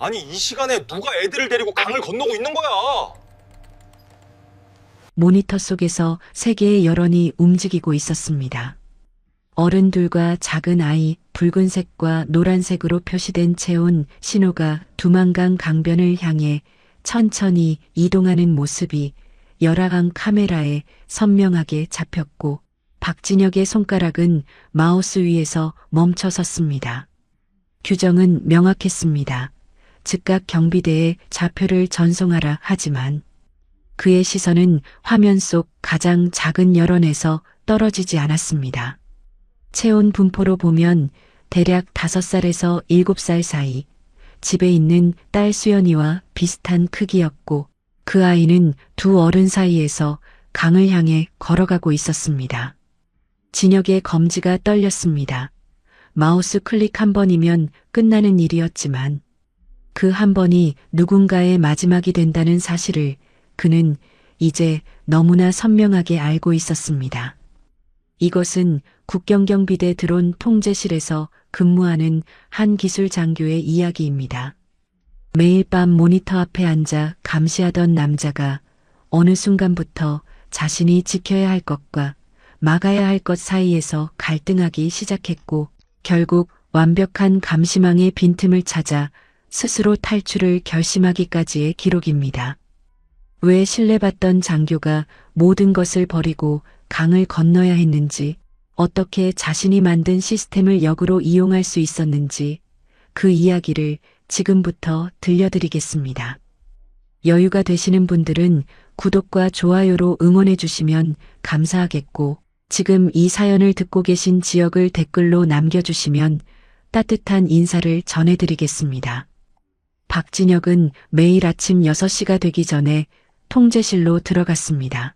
아니, 이 시간에 누가 애들을 데리고 강을 건너고 있는 거야? 모니터 속에서 세계의 여론이 움직이고 있었습니다. 어른들과 작은 아이, 붉은색과 노란색으로 표시된 체온 신호가 두만강 강변을 향해 천천히 이동하는 모습이 열화강 카메라에 선명하게 잡혔고, 박진혁의 손가락은 마우스 위에서 멈춰 섰습니다. 규정은 명확했습니다. 즉각 경비대에 좌표를 전송하라 하지만 그의 시선은 화면 속 가장 작은 여론에서 떨어지지 않았습니다. 체온 분포로 보면 대략 5살에서 7살 사이, 집에 있는 딸 수연이와 비슷한 크기였고, 그 아이는 두 어른 사이에서 강을 향해 걸어가고 있었습니다. 진혁의 검지가 떨렸습니다. 마우스 클릭 한 번이면 끝나는 일이었지만 그 한 번이 누군가의 마지막이 된다는 사실을 그는 이제 너무나 선명하게 알고 있었습니다. 이것은 국경경비대 드론 통제실에서 근무하는 한 기술 장교의 이야기입니다. 매일 밤 모니터 앞에 앉아 감시하던 남자가 어느 순간부터 자신이 지켜야 할 것과 막아야 할 것 사이에서 갈등하기 시작했고, 결국 완벽한 감시망의 빈틈을 찾아 스스로 탈출을 결심하기까지의 기록입니다. 왜 신뢰받던 장교가 모든 것을 버리고 강을 건너야 했는지, 어떻게 자신이 만든 시스템을 역으로 이용할 수 있었는지, 그 이야기를 지금부터 들려드리겠습니다. 여유가 되시는 분들은 구독과 좋아요로 응원해 주시면 감사하겠고, 지금 이 사연을 듣고 계신 지역을 댓글로 남겨주시면 따뜻한 인사를 전해드리겠습니다. 박진혁은 매일 아침 6시가 되기 전에 통제실로 들어갔습니다.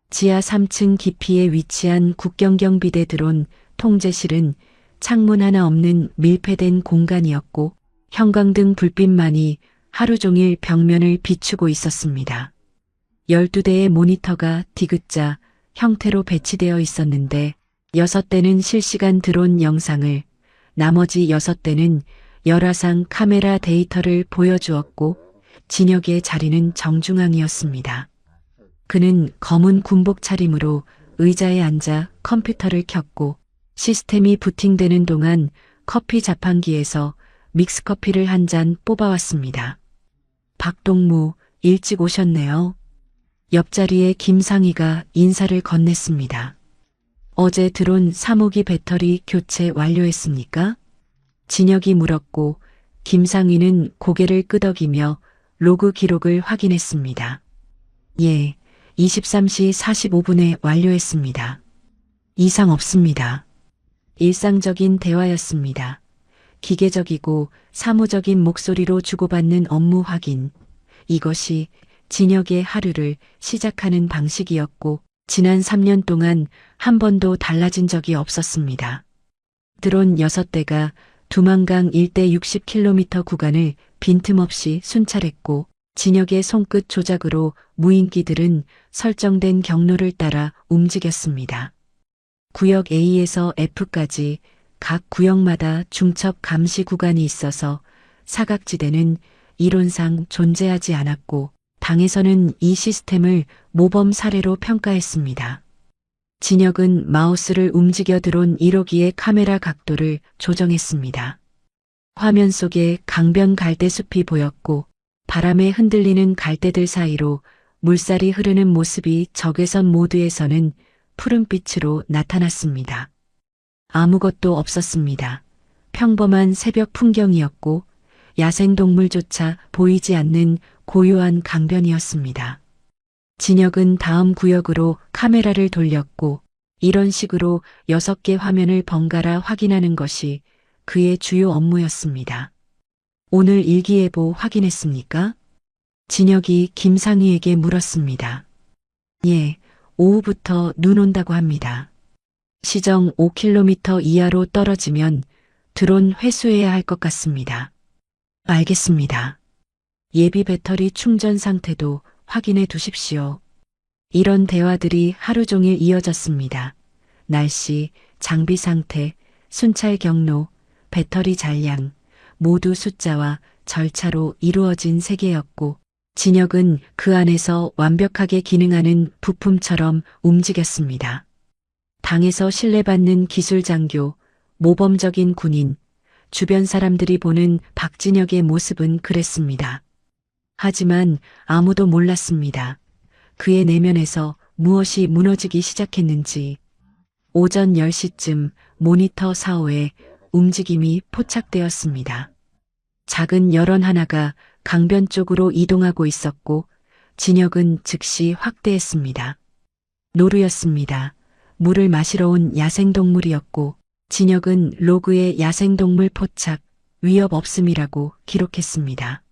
지하 3층 깊이에 위치한 국경경비대 드론 통제실은 창문 하나 없는 밀폐된 공간이었고, 형광등 불빛만이 하루 종일 벽면을 비추고 있었습니다. 12대의 모니터가 디귿자 형태로 배치되어 있었는데, 6대는 실시간 드론 영상을, 나머지 6대는 열화상 카메라 데이터를 보여주었고, 진혁의 자리는 정중앙이었습니다. 그는 검은 군복 차림으로 의자에 앉아 컴퓨터를 켰고, 시스템이 부팅되는 동안 커피 자판기에서 믹스커피를 한 잔 뽑아왔습니다. 박동무, 일찍 오셨네요. 옆자리에 김상희가 인사를 건넸습니다. 어제 드론 3호기 배터리 교체 완료했습니까? 진혁이 물었고, 김상희는 고개를 끄덕이며 로그 기록을 확인했습니다. 예, 23시 45분에 완료했습니다. 이상 없습니다. 일상적인 대화였습니다. 기계적이고 사무적인 목소리로 주고받는 업무 확인. 이것이 진혁의 하루를 시작하는 방식이었고, 지난 3년 동안 한 번도 달라진 적이 없었습니다. 드론 6대가 두만강 일대 60km 구간을 빈틈없이 순찰했고, 진혁의 손끝 조작으로 무인기들은 설정된 경로를 따라 움직였습니다. 구역 A에서 F까지 각 구역마다 중첩 감시 구간이 있어서 사각지대는 이론상 존재하지 않았고, 당에서는 이 시스템을 모범 사례로 평가했습니다. 진혁은 마우스를 움직여 드론 1호기의 카메라 각도를 조정했습니다. 화면 속에 강변 갈대숲이 보였고, 바람에 흔들리는 갈대들 사이로 물살이 흐르는 모습이 적외선 모드에서는 푸른빛으로 나타났습니다. 아무것도 없었습니다. 평범한 새벽 풍경이었고, 야생동물조차 보이지 않는 고요한 강변이었습니다. 진혁은 다음 구역으로 카메라를 돌렸고, 이런 식으로 6개 화면을 번갈아 확인하는 것이 그의 주요 업무였습니다. 오늘 일기예보 확인했습니까? 진혁이 김상희에게 물었습니다. 예, 오후부터 눈 온다고 합니다. 시정 5km 이하로 떨어지면 드론 회수해야 할 것 같습니다. 알겠습니다. 예비 배터리 충전 상태도 확인해 두십시오. 이런 대화들이 하루 종일 이어졌습니다. 날씨, 장비 상태, 순찰 경로, 배터리 잔량, 모두 숫자와 절차로 이루어진 세계였고, 진혁은 그 안에서 완벽하게 기능하는 부품처럼 움직였습니다. 당에서 신뢰받는 기술 장교, 모범적인 군인, 주변 사람들이 보는 박진혁의 모습은 그랬습니다. 하지만 아무도 몰랐습니다. 그의 내면에서 무엇이 무너지기 시작했는지. 오전 10시쯤 모니터 4호에 움직임이 포착되었습니다. 작은 열원 하나가 강변 쪽으로 이동하고 있었고 진혁은 즉시 확대했습니다. 노루였습니다. 물을 마시러 온 야생동물이었고 진혁은 로그에 야생동물 포착, 위협 없음이라고 기록했습니다.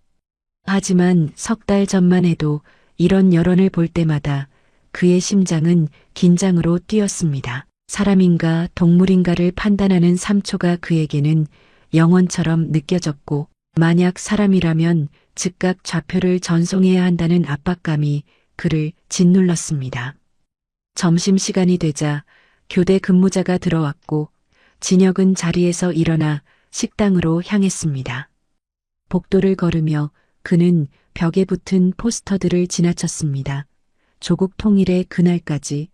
하지만 석 달 전만 해도 이런 열원을 볼 때마다 그의 심장은 긴장으로 뛰었습니다. 사람인가 동물인가를 판단하는 3초가 그에게는 영원처럼 느껴졌고 만약 사람이라면 즉각 좌표를 전송해야 한다는 압박감이 그를 짓눌렀습니다. 점심시간이 되자 교대 근무자가 들어왔고 진혁은 자리에서 일어나 식당으로 향했습니다. 복도를 걸으며 그는 벽에 붙은 포스터들을 지나쳤습니다. 조국 통일의 그날까지,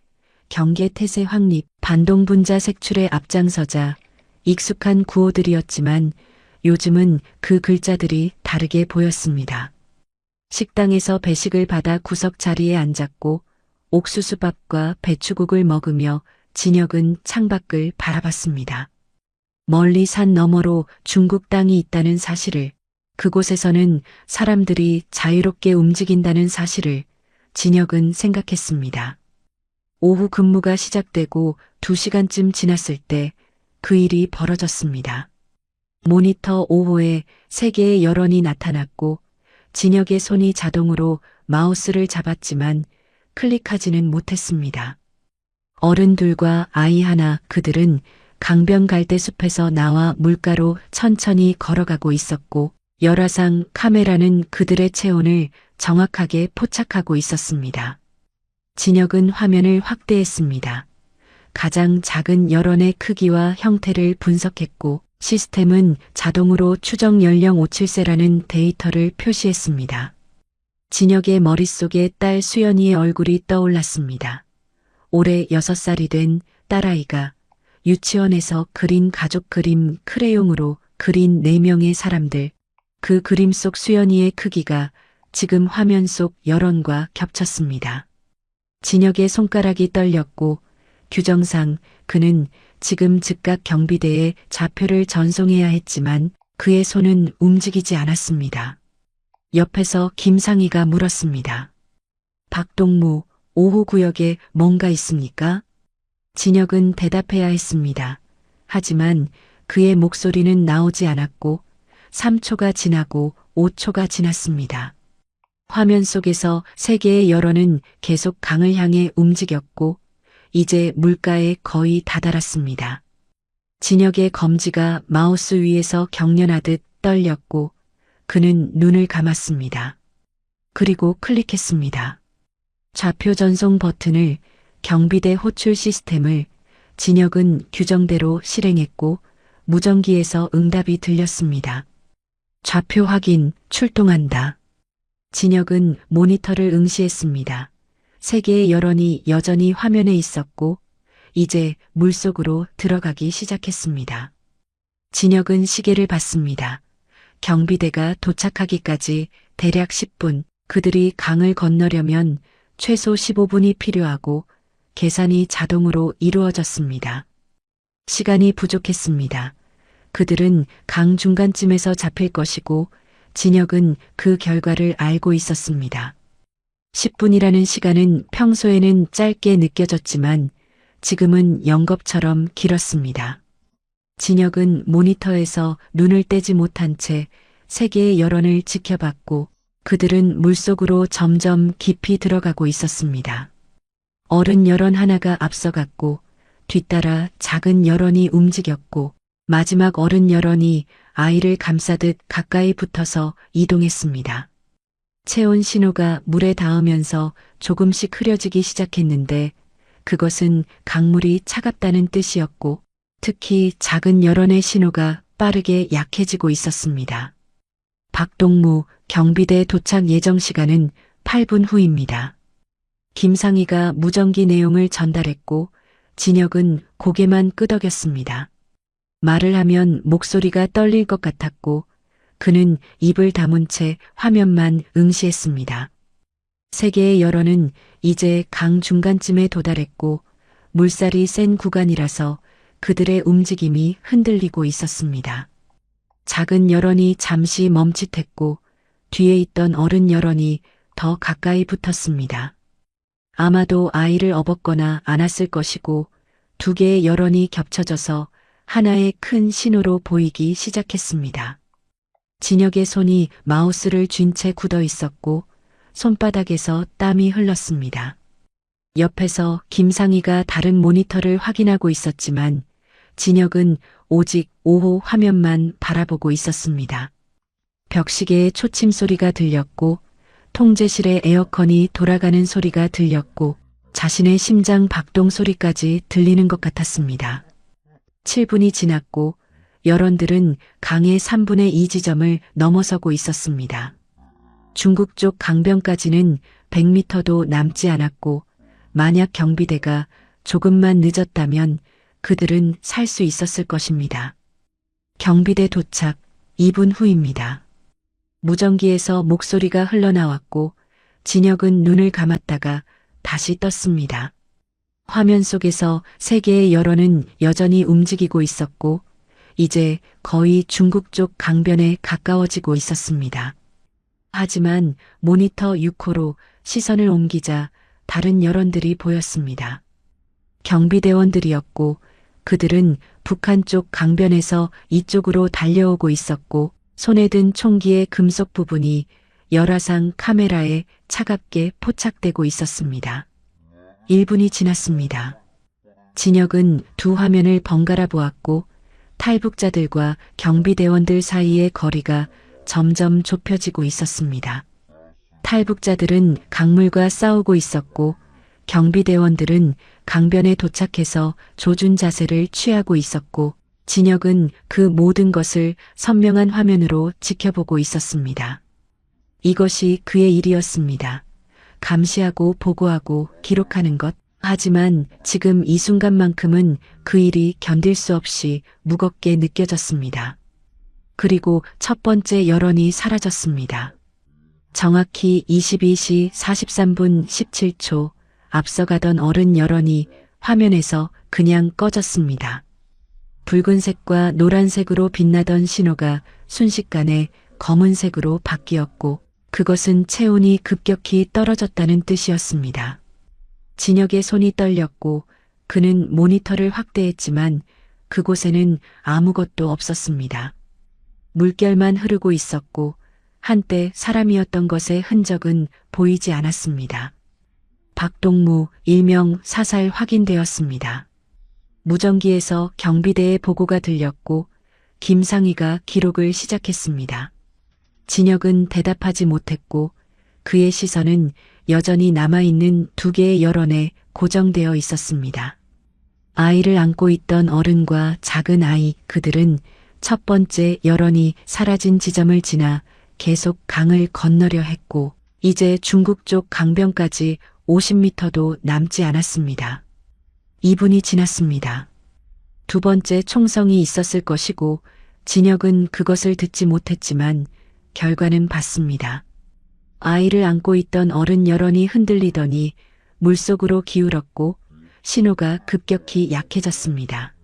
경계 태세 확립, 반동분자 색출에 앞장서자 익숙한 구호들이었지만 요즘은 그 글자들이 다르게 보였습니다. 식당에서 배식을 받아 구석 자리에 앉았고 옥수수밥과 배추국을 먹으며 진혁은 창밖을 바라봤습니다. 멀리 산 너머로 중국 땅이 있다는 사실을, 그곳에서는 사람들이 자유롭게 움직인다는 사실을 진혁은 생각했습니다. 오후 근무가 시작되고 2시간쯤 지났을 때 그 일이 벌어졌습니다. 모니터 5호에 3개의 열원이 나타났고 진혁의 손이 자동으로 마우스를 잡았지만 클릭하지는 못했습니다. 어른들과 아이 하나, 그들은 강변 갈대숲에서 나와 물가로 천천히 걸어가고 있었고 열화상 카메라는 그들의 체온을 정확하게 포착하고 있었습니다. 진혁은 화면을 확대했습니다. 가장 작은 열원의 크기와 형태를 분석했고 시스템은 자동으로 추정 연령 57세라는 데이터를 표시했습니다. 진혁의 머릿속에 딸 수연이의 얼굴이 떠올랐습니다. 올해 6살이 된 딸아이가 유치원에서 그린 가족 그림 크레용으로 그린 4명의 사람들, 그 그림 속 수연이의 크기가 지금 화면 속 열원과 겹쳤습니다. 진혁의 손가락이 떨렸고 규정상 그는 지금 즉각 경비대에 좌표를 전송해야 했지만 그의 손은 움직이지 않았습니다. 옆에서 김상희가 물었습니다. 박동무, 5호 구역에 뭔가 있습니까? 진혁은 대답해야 했습니다. 하지만 그의 목소리는 나오지 않았고 3초가 지나고 5초가 지났습니다. 화면 속에서 3개의 열원은 계속 강을 향해 움직였고 이제 물가에 거의 다다랐습니다. 진혁의 검지가 마우스 위에서 경련하듯 떨렸고 그는 눈을 감았습니다. 그리고 클릭했습니다. 좌표 전송 버튼을, 경비대 호출 시스템을 진혁은 규정대로 실행했고 무전기에서 응답이 들렸습니다. 좌표 확인, 출동한다. 진혁은 모니터를 응시했습니다. 3개의 열원이 여전히 화면에 있었고 이제 물속으로 들어가기 시작했습니다. 진혁은 시계를 봤습니다. 경비대가 도착하기까지 대략 10분, 그들이 강을 건너려면 최소 15분이 필요하고 계산이 자동으로 이루어졌습니다. 시간이 부족했습니다. 그들은 강 중간쯤에서 잡힐 것이고 진혁은 그 결과를 알고 있었습니다. 10분이라는 시간은 평소에는 짧게 느껴졌지만 지금은 영겁처럼 길었습니다. 진혁은 모니터에서 눈을 떼지 못한 채 3개의 열원을 지켜봤고 그들은 물속으로 점점 깊이 들어가고 있었습니다. 어른 열원 하나가 앞서갔고 뒤따라 작은 열원이 움직였고 마지막 어른 열원이 아이를 감싸듯 가까이 붙어서 이동했습니다. 체온 신호가 물에 닿으면서 조금씩 흐려지기 시작했는데 그것은 강물이 차갑다는 뜻이었고 특히 작은 열원의 신호가 빠르게 약해지고 있었습니다. 박동무 경비대 도착 예정 시간은 8분 후입니다. 김상희가 무전기 내용을 전달했고 진혁은 고개만 끄덕였습니다. 말을 하면 목소리가 떨릴 것 같았고 그는 입을 다문 채 화면만 응시했습니다. 세계의 여론은 이제 강 중간쯤에 도달했고 물살이 센 구간이라서 그들의 움직임이 흔들리고 있었습니다. 작은 여론이 잠시 멈칫했고 뒤에 있던 어른 여론이 더 가까이 붙었습니다. 아마도 아이를 업었거나 안았을 것이고 두 개의 여론이 겹쳐져서 하나의 큰 신호로 보이기 시작했습니다. 진혁의 손이 마우스를 쥔 채 굳어 있었고 손바닥에서 땀이 흘렀습니다. 옆에서 김상희가 다른 모니터를 확인하고 있었지만 진혁은 오직 5호 화면만 바라보고 있었습니다. 벽시계의 초침 소리가 들렸고 통제실의 에어컨이 돌아가는 소리가 들렸고 자신의 심장 박동 소리까지 들리는 것 같았습니다. 7분이 지났고 여론들은 강의 3분의 2 지점을 넘어서고 있었습니다. 중국 쪽 강변까지는 100m도 남지 않았고 만약 경비대가 조금만 늦었다면 그들은 살 수 있었을 것입니다. 경비대 도착 2분 후입니다. 무전기에서 목소리가 흘러나왔고 진혁은 눈을 감았다가 다시 떴습니다. 화면 속에서 세계의 여론은 여전히 움직이고 있었고 이제 거의 중국 쪽 강변에 가까워지고 있었습니다. 하지만 모니터 6호로 시선을 옮기자 다른 여론들이 보였습니다. 경비대원들이었고 그들은 북한 쪽 강변에서 이쪽으로 달려오고 있었고 손에 든 총기의 금속 부분이 열화상 카메라에 차갑게 포착되고 있었습니다. 1분이 지났습니다. 진혁은 두 화면을 번갈아 보았고 탈북자들과 경비대원들 사이의 거리가 점점 좁혀지고 있었습니다. 탈북자들은 강물과 싸우고 있었고 경비대원들은 강변에 도착해서 조준 자세를 취하고 있었고 진혁은 그 모든 것을 선명한 화면으로 지켜보고 있었습니다. 이것이 그의 일이었습니다. 감시하고 보고하고 기록하는 것. 하지만 지금 이 순간만큼은 그 일이 견딜 수 없이 무겁게 느껴졌습니다. 그리고 첫 번째 여론이 사라졌습니다. 정확히 22시 43분 17초 앞서가던 어른 여론이 화면에서 그냥 꺼졌습니다. 붉은색과 노란색으로 빛나던 신호가 순식간에 검은색으로 바뀌었고 그것은 체온이 급격히 떨어졌다는 뜻이었습니다. 진혁의 손이 떨렸고 그는 모니터를 확대했지만 그곳에는 아무것도 없었습니다. 물결만 흐르고 있었고 한때 사람이었던 것의 흔적은 보이지 않았습니다. 박동무 일명 사살 확인되었습니다. 무전기에서 경비대의 보고가 들렸고 김상희가 기록을 시작했습니다. 진혁은 대답하지 못했고 그의 시선은 여전히 남아있는 두 개의 여론에 고정되어 있었습니다. 아이를 안고 있던 어른과 작은 아이 그들은 첫 번째 여론이 사라진 지점을 지나 계속 강을 건너려 했고 이제 중국 쪽 강변까지 50m도 남지 않았습니다. 2분이 지났습니다. 두 번째 총성이 있었을 것이고 진혁은 그것을 듣지 못했지만 결과는 봤습니다. 아이를 안고 있던 어른 여론이 흔들리더니 물속으로 기울었고 신호가 급격히 약해졌습니다.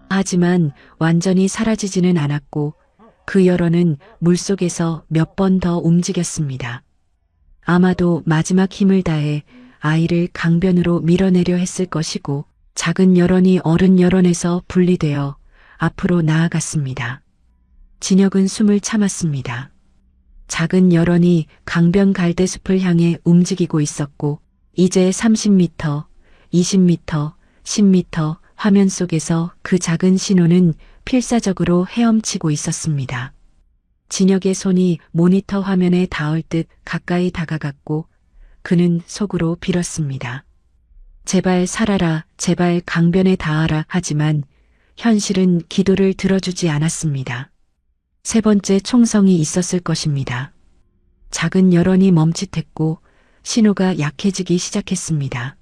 하지만 완전히 사라지지는 않았고 그 여론은 물속에서 몇 번 더 움직였습니다. 아마도 마지막 힘을 다해 아이를 강변으로 밀어내려 했을 것이고 작은 여론이 어른 여론에서 분리되어 앞으로 나아갔습니다. 진혁은 숨을 참았습니다. 작은 여론이 강변 갈대숲을 향해 움직이고 있었고 이제 30m, 20m, 10m 화면 속에서 그 작은 신호는 필사적으로 헤엄치고 있었습니다. 진혁의 손이 모니터 화면에 닿을 듯 가까이 다가갔고 그는 속으로 빌었습니다. 제발 살아라, 제발 강변에 닿아라 하지만 현실은 기도를 들어주지 않았습니다. 세 번째 총성이 있었을 것입니다. 작은 열원이 멈칫했고 신호가 약해지기 시작했습니다.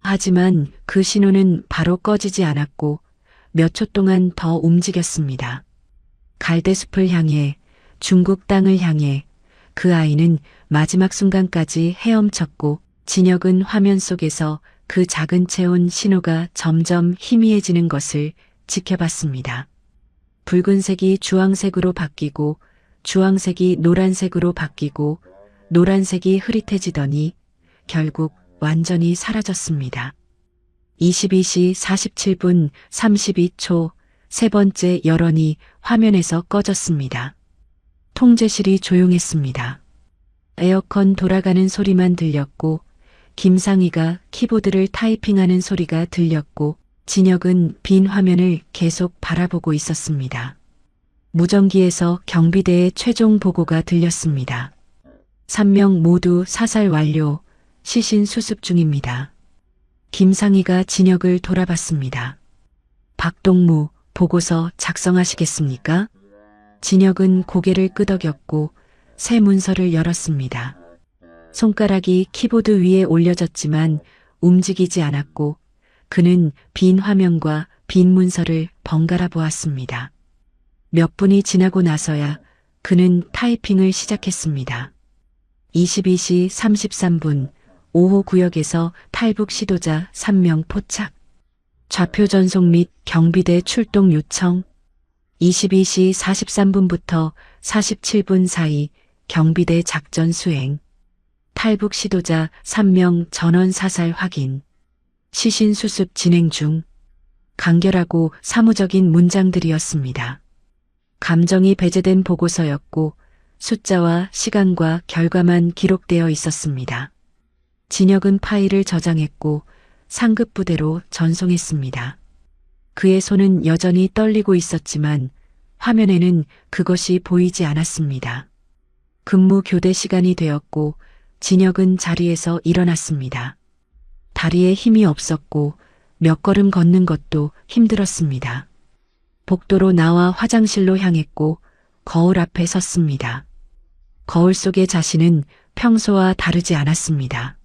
하지만 그 신호는 바로 꺼지지 않았고 몇 초 동안 더 움직였습니다. 갈대숲을 향해, 중국 땅을 향해 그 아이는 마지막 순간까지 헤엄쳤고 진혁은 화면 속에서 그 작은 체온 신호가 점점 희미해지는 것을 지켜봤습니다. 붉은색이 주황색으로 바뀌고 주황색이 노란색으로 바뀌고 노란색이 흐릿해지더니 결국 완전히 사라졌습니다. 22시 47분 32초 세 번째 열원이 화면에서 꺼졌습니다. 통제실이 조용했습니다. 에어컨 돌아가는 소리만 들렸고 김상희가 키보드를 타이핑하는 소리가 들렸고 진혁은 빈 화면을 계속 바라보고 있었습니다. 무전기에서 경비대의 최종 보고가 들렸습니다. 3명 모두 사살 완료, 시신 수습 중입니다. 김상희가 진혁을 돌아봤습니다. 박동무, 보고서 작성하시겠습니까? 진혁은 고개를 끄덕였고 새 문서를 열었습니다. 손가락이 키보드 위에 올려졌지만 움직이지 않았고 그는 빈 화면과 빈 문서를 번갈아 보았습니다. 몇 분이 지나고 나서야 그는 타이핑을 시작했습니다. 22시 33분 오호 구역에서 탈북 시도자 3명 포착. 좌표 전송 및 경비대 출동 요청. 22시 43분부터 47분 사이 경비대 작전 수행. 탈북 시도자 3명 전원 사살 확인. 시신 수습 진행 중. 간결하고 사무적인 문장들이었습니다. 감정이 배제된 보고서였고 숫자와 시간과 결과만 기록되어 있었습니다. 진혁은 파일을 저장했고 상급 부대로 전송했습니다. 그의 손은 여전히 떨리고 있었지만 화면에는 그것이 보이지 않았습니다. 근무 교대 시간이 되었고 진혁은 자리에서 일어났습니다. 다리에 힘이 없었고 몇 걸음 걷는 것도 힘들었습니다. 복도로 나와 화장실로 향했고 거울 앞에 섰습니다. 거울 속의 자신은 평소와 다르지 않았습니다.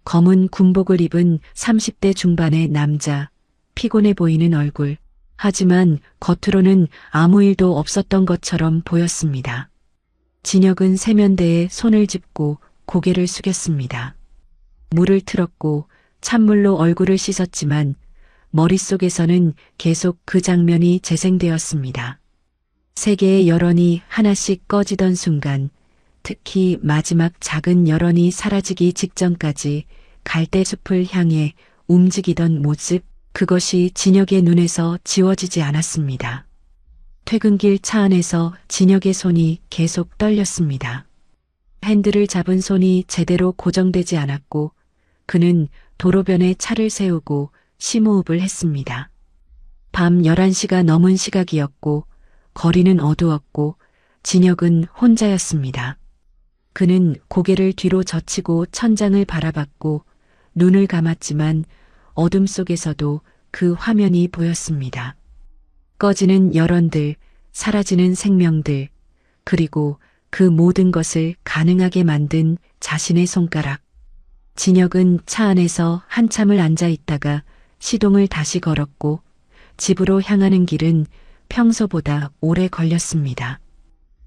검은 군복을 입은 30대 중반의 남자, 피곤해 보이는 얼굴, 하지만 겉으로는 아무 일도 없었던 것처럼 보였습니다. 진혁은 세면대에 손을 짚고 고개를 숙였습니다. 물을 틀었고 찬물로 얼굴을 씻었지만 머릿속에서는 계속 그 장면이 재생되었습니다. 세 개의 열원이 하나씩 꺼지던 순간, 특히 마지막 작은 열원이 사라지기 직전까지 갈대숲을 향해 움직이던 모습, 그것이 진혁의 눈에서 지워지지 않았습니다. 퇴근길 차 안에서 진혁의 손이 계속 떨렸습니다. 핸들을 잡은 손이 제대로 고정되지 않았고 그는 도로변에 차를 세우고 심호흡을 했습니다. 밤 11시가 넘은 시각이었고 거리는 어두웠고 진혁은 혼자였습니다. 그는 고개를 뒤로 젖히고 천장을 바라봤고 눈을 감았지만 어둠 속에서도 그 화면이 보였습니다. 꺼지는 열원들, 사라지는 생명들, 그리고 그 모든 것을 가능하게 만든 자신의 손가락. 진혁은 차 안에서 한참을 앉아 있다가 시동을 다시 걸었고 집으로 향하는 길은 평소보다 오래 걸렸습니다.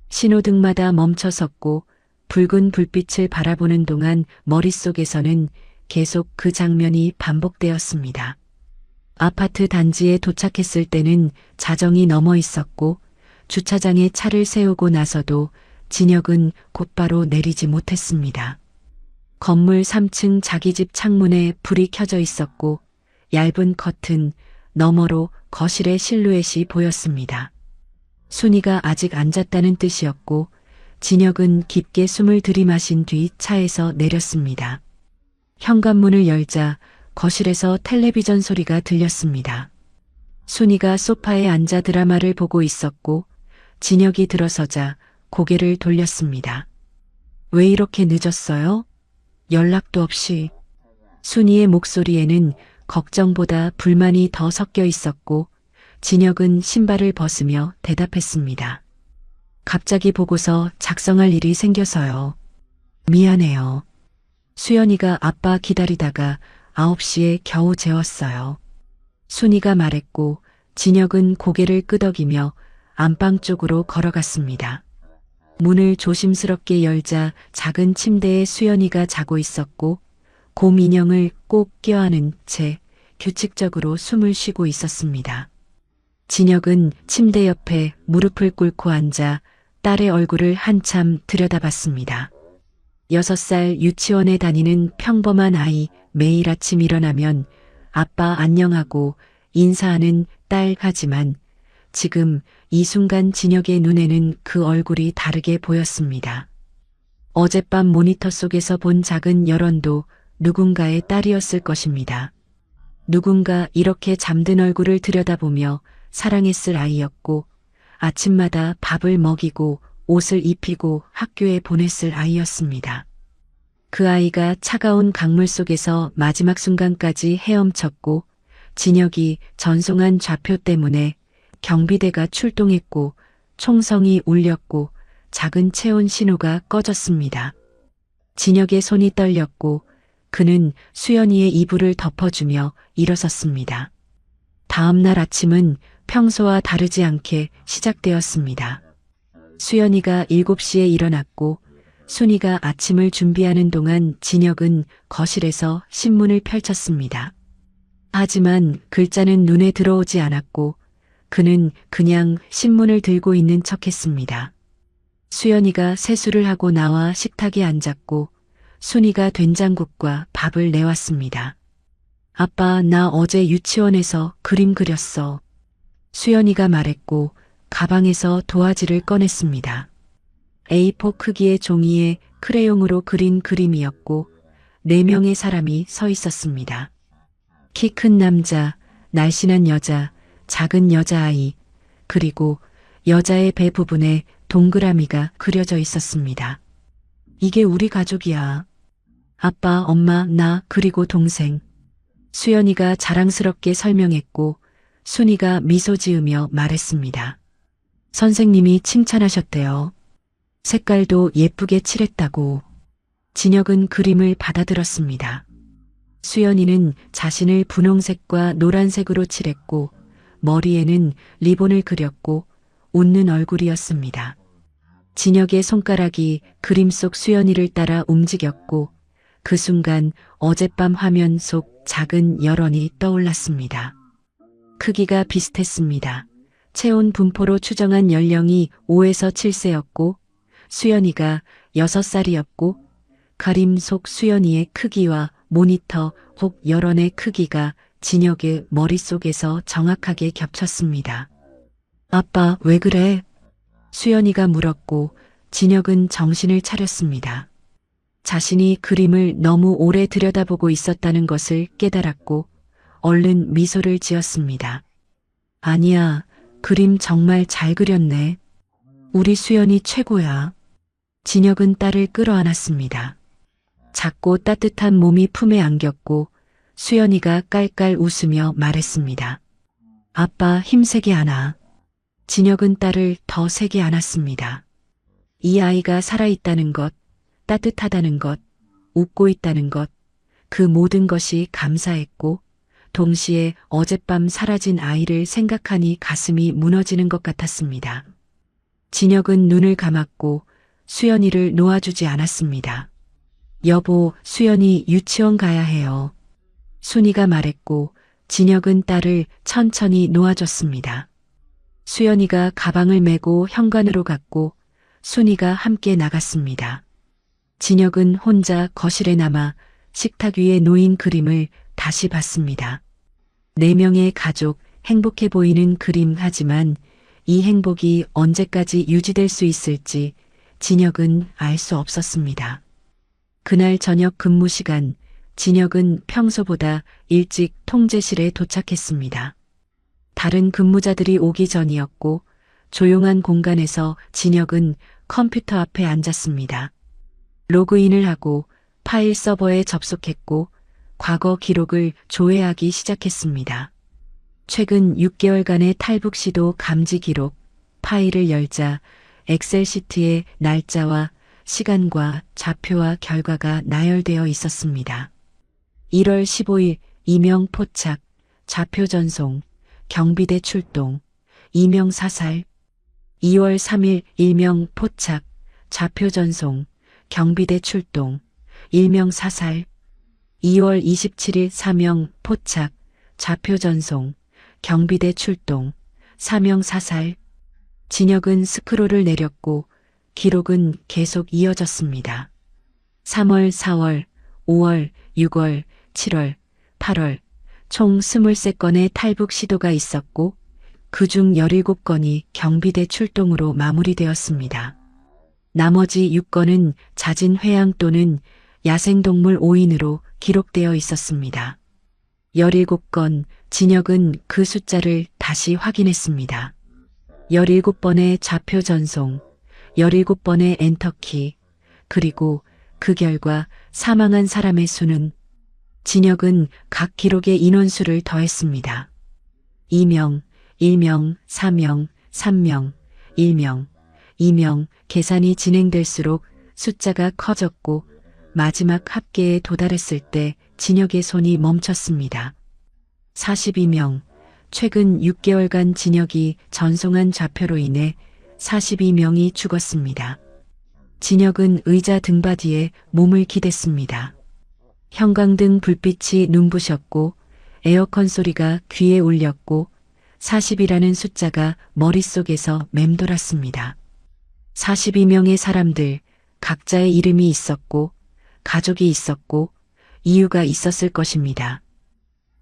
신호등마다 멈춰섰고 붉은 불빛을 바라보는 동안 머릿속에서는 계속 그 장면이 반복되었습니다. 아파트 단지에 도착했을 때는 자정이 넘어 있었고 주차장에 차를 세우고 나서도 진혁은 곧바로 내리지 못했습니다. 건물 3층 자기 집 창문에 불이 켜져 있었고 얇은 커튼 너머로 거실의 실루엣이 보였습니다. 순이가 아직 앉았다는 뜻이었고 진혁은 깊게 숨을 들이마신 뒤 차에서 내렸습니다. 현관문을 열자 거실에서 텔레비전 소리가 들렸습니다. 순이가 소파에 앉아 드라마를 보고 있었고 진혁이 들어서자 고개를 돌렸습니다. 왜 이렇게 늦었어요? 연락도 없이. 순이의 목소리에는 걱정보다 불만이 더 섞여 있었고 진혁은 신발을 벗으며 대답했습니다. 갑자기 보고서 작성할 일이 생겨서요. 미안해요. 수연이가 아빠 기다리다가 9시에 겨우 재웠어요. 순이가 말했고 진혁은 고개를 끄덕이며 안방 쪽으로 걸어갔습니다. 문을 조심스럽게 열자 작은 침대에 수연이가 자고 있었고 곰 인형을 꼭 껴안은 채 규칙적으로 숨을 쉬고 있었습니다. 진혁은 침대 옆에 무릎을 꿇고 앉아 딸의 얼굴을 한참 들여다봤습니다. 6살 유치원에 다니는 평범한 아이, 매일 아침 일어나면 아빠 안녕하고 인사하는 딸 하지만 지금 이 순간 진혁의 눈에는 그 얼굴이 다르게 보였습니다. 어젯밤 모니터 속에서 본 작은 열원도 누군가의 딸이었을 것입니다. 누군가 이렇게 잠든 얼굴을 들여다보며 사랑했을 아이였고 아침마다 밥을 먹이고 옷을 입히고 학교에 보냈을 아이였습니다. 그 아이가 차가운 강물 속에서 마지막 순간까지 헤엄쳤고 진혁이 전송한 좌표 때문에 경비대가 출동했고 총성이 울렸고 작은 체온 신호가 꺼졌습니다. 진혁의 손이 떨렸고 그는 수연이의 이불을 덮어주며 일어섰습니다. 다음 날 아침은 평소와 다르지 않게 시작되었습니다. 수연이가 7시에 일어났고 순이가 아침을 준비하는 동안 진혁은 거실에서 신문을 펼쳤습니다. 하지만 글자는 눈에 들어오지 않았고 그는 그냥 신문을 들고 있는 척했습니다. 수연이가 세수를 하고 나와 식탁에 앉았고 순이가 된장국과 밥을 내왔습니다. 아빠, 나 어제 유치원에서 그림 그렸어. 수연이가 말했고 가방에서 도화지를 꺼냈습니다. A4 크기의 종이에 크레용으로 그린 그림이었고 4명의 사람이 서 있었습니다. 키 큰 남자, 날씬한 여자, 작은 여자아이, 그리고 여자의 배 부분에 동그라미가 그려져 있었습니다. 이게 우리 가족이야. 아빠, 엄마, 나, 그리고 동생. 수연이가 자랑스럽게 설명했고 순이가 미소 지으며 말했습니다. 선생님이 칭찬하셨대요. 색깔도 예쁘게 칠했다고. 진혁은 그림을 받아들었습니다. 수연이는 자신을 분홍색과 노란색으로 칠했고 머리에는 리본을 그렸고 웃는 얼굴이었습니다. 진혁의 손가락이 그림 속 수연이를 따라 움직였고 그 순간 어젯밤 화면 속 작은 열원이 떠올랐습니다. 크기가 비슷했습니다. 체온 분포로 추정한 연령이 5에서 7세였고 수연이가 6살이었고 그림 속 수연이의 크기와 모니터 혹 열원의 크기가 진혁의 머릿속에서 정확하게 겹쳤습니다. 아빠, 왜 그래? 수연이가 물었고 진혁은 정신을 차렸습니다. 자신이 그림을 너무 오래 들여다보고 있었다는 것을 깨달았고 얼른 미소를 지었습니다. 아니야, 그림 정말 잘 그렸네. 우리 수연이 최고야. 진혁은 딸을 끌어안았습니다. 작고 따뜻한 몸이 품에 안겼고 수연이가 깔깔 웃으며 말했습니다. 아빠, 힘세게 안아. 진혁은 딸을 더 세게 안았습니다. 이 아이가 살아있다는 것, 따뜻하다는 것, 웃고 있다는 것, 그 모든 것이 감사했고 동시에 어젯밤 사라진 아이를 생각하니 가슴이 무너지는 것 같았습니다. 진혁은 눈을 감았고 수연이를 놓아주지 않았습니다. 여보, 수연이 유치원 가야 해요. 순이가 말했고 진혁은 딸을 천천히 놓아줬습니다. 수연이가 가방을 메고 현관으로 갔고 순이가 함께 나갔습니다. 진혁은 혼자 거실에 남아 식탁 위에 놓인 그림을 다시 봤습니다. 4명의 가족, 행복해 보이는 그림 하지만 이 행복이 언제까지 유지될 수 있을지 진혁은 알 수 없었습니다. 그날 저녁 근무 시간, 진혁은 평소보다 일찍 통제실에 도착했습니다. 다른 근무자들이 오기 전이었고 조용한 공간에서 진혁은 컴퓨터 앞에 앉았습니다. 로그인을 하고 파일 서버에 접속했고 과거 기록을 조회하기 시작했습니다. 최근 6개월간의 탈북 시도 감지 기록, 파일을 열자 엑셀 시트에 날짜와 시간과 좌표와 결과가 나열되어 있었습니다. 1월 15일 이명 포착, 좌표 전송, 경비대 출동, 이명 사살. 2월 3일 일명 포착, 좌표 전송, 경비대 출동, 일명 사살. 2월 27일 사명 포착, 좌표 전송, 경비대 출동, 사명 사살. 진혁은 스크롤을 내렸고 기록은 계속 이어졌습니다. 3월, 4월, 5월, 6월, 7월, 8월 총 23건의 탈북 시도가 있었고 그중 17건이 경비대 출동으로 마무리되었습니다. 나머지 6건은 잦은 회항 또는 야생동물 오인으로 기록되어 있었습니다. 17건, 진혁은 그 숫자를 다시 확인했습니다. 17번의 좌표 전송, 17번의 엔터키, 그리고 그 결과 사망한 사람의 수는 진혁은 각 기록의 인원수를 더했습니다. 2명, 1명, 4명, 3명, 1명, 2명 계산이 진행될수록 숫자가 커졌고 마지막 합계에 도달했을 때 진혁의 손이 멈췄습니다. 42명, 최근 6개월간 진혁이 전송한 좌표로 인해 42명이 죽었습니다. 진혁은 의자 등받이에 몸을 기댔습니다. 형광등 불빛이 눈부셨고 에어컨 소리가 귀에 울렸고 40이라는 숫자가 머릿속에서 맴돌았습니다. 42명의 사람들, 각자의 이름이 있었고 가족이 있었고 이유가 있었을 것입니다.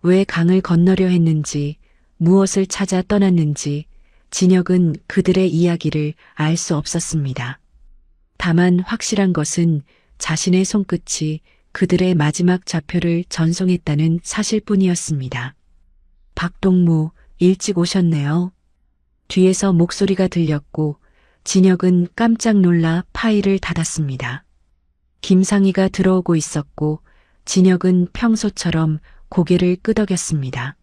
왜 강을 건너려 했는지, 무엇을 찾아 떠났는지 진혁은 그들의 이야기를 알 수 없었습니다. 다만 확실한 것은 자신의 손끝이 그들의 마지막 좌표를 전송했다는 사실뿐이었습니다. 박동무, 일찍 오셨네요. 뒤에서 목소리가 들렸고 진혁은 깜짝 놀라 파일을 닫았습니다. 김상희가 들어오고 있었고 진혁은 평소처럼 고개를 끄덕였습니다.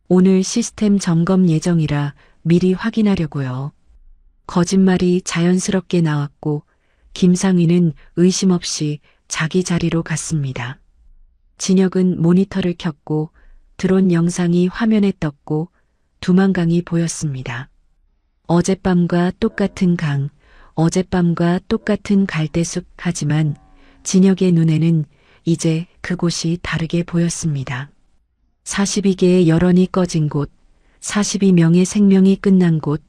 오늘 시스템 점검 예정이라 미리 확인하려고요. 거짓말이 자연스럽게 나왔고 김상희는 의심 없이 자기 자리로 갔습니다. 진혁은 모니터를 켰고 드론 영상이 화면에 떴고 두만강이 보였습니다. 어젯밤과 똑같은 강, 어젯밤과 똑같은 갈대숲 하지만 진혁의 눈에는 이제 그곳이 다르게 보였습니다. 42개의 열원이 꺼진 곳, 42명의 생명이 끝난 곳,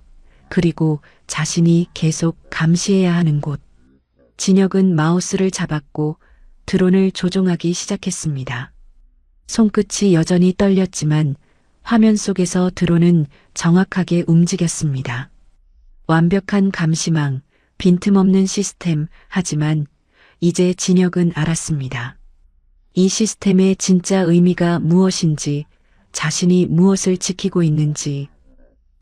그리고 자신이 계속 감시해야 하는 곳. 진혁은 마우스를 잡았고 드론을 조종하기 시작했습니다. 손끝이 여전히 떨렸지만 화면 속에서 드론은 정확하게 움직였습니다. 완벽한 감시망, 빈틈없는 시스템, 하지만 이제 진혁은 알았습니다. 이 시스템의 진짜 의미가 무엇인지, 자신이 무엇을 지키고 있는지.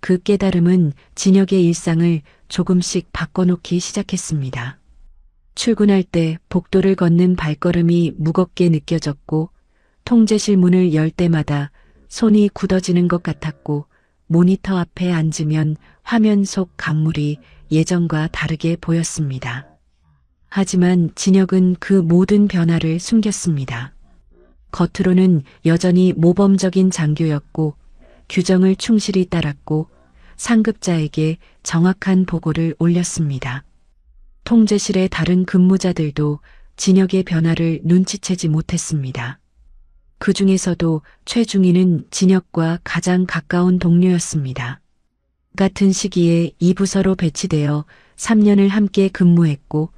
그 깨달음은 진혁의 일상을 조금씩 바꿔놓기 시작했습니다. 출근할 때 복도를 걷는 발걸음이 무겁게 느껴졌고 통제실 문을 열 때마다 손이 굳어지는 것 같았고 모니터 앞에 앉으면 화면 속 강물이 예전과 다르게 보였습니다. 하지만 진혁은 그 모든 변화를 숨겼습니다. 겉으로는 여전히 모범적인 장교였고 규정을 충실히 따랐고 상급자에게 정확한 보고를 올렸습니다. 통제실의 다른 근무자들도 진혁의 변화를 눈치채지 못했습니다. 그 중에서도 최중희는 진혁과 가장 가까운 동료였습니다. 같은 시기에 이 부서로 배치되어 3년을 함께 근무했고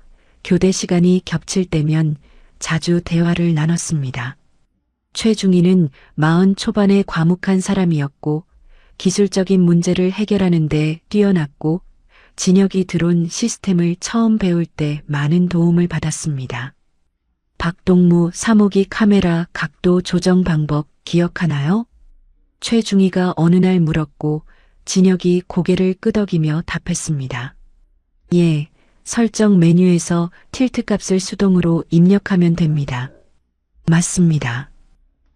교대 시간이 겹칠 때면 자주 대화를 나눴습니다. 최중희는 40 초반의 과묵한 사람이었고 기술적인 문제를 해결하는 데 뛰어났고 진혁이 드론 시스템을 처음 배울 때 많은 도움을 받았습니다. 박동무 사무기 카메라 각도 조정 방법 기억하나요? 최중희가 어느 날 물었고 진혁이 고개를 끄덕이며 답했습니다. 예, 설정 메뉴에서 틸트 값을 수동으로 입력하면 됩니다. 맞습니다.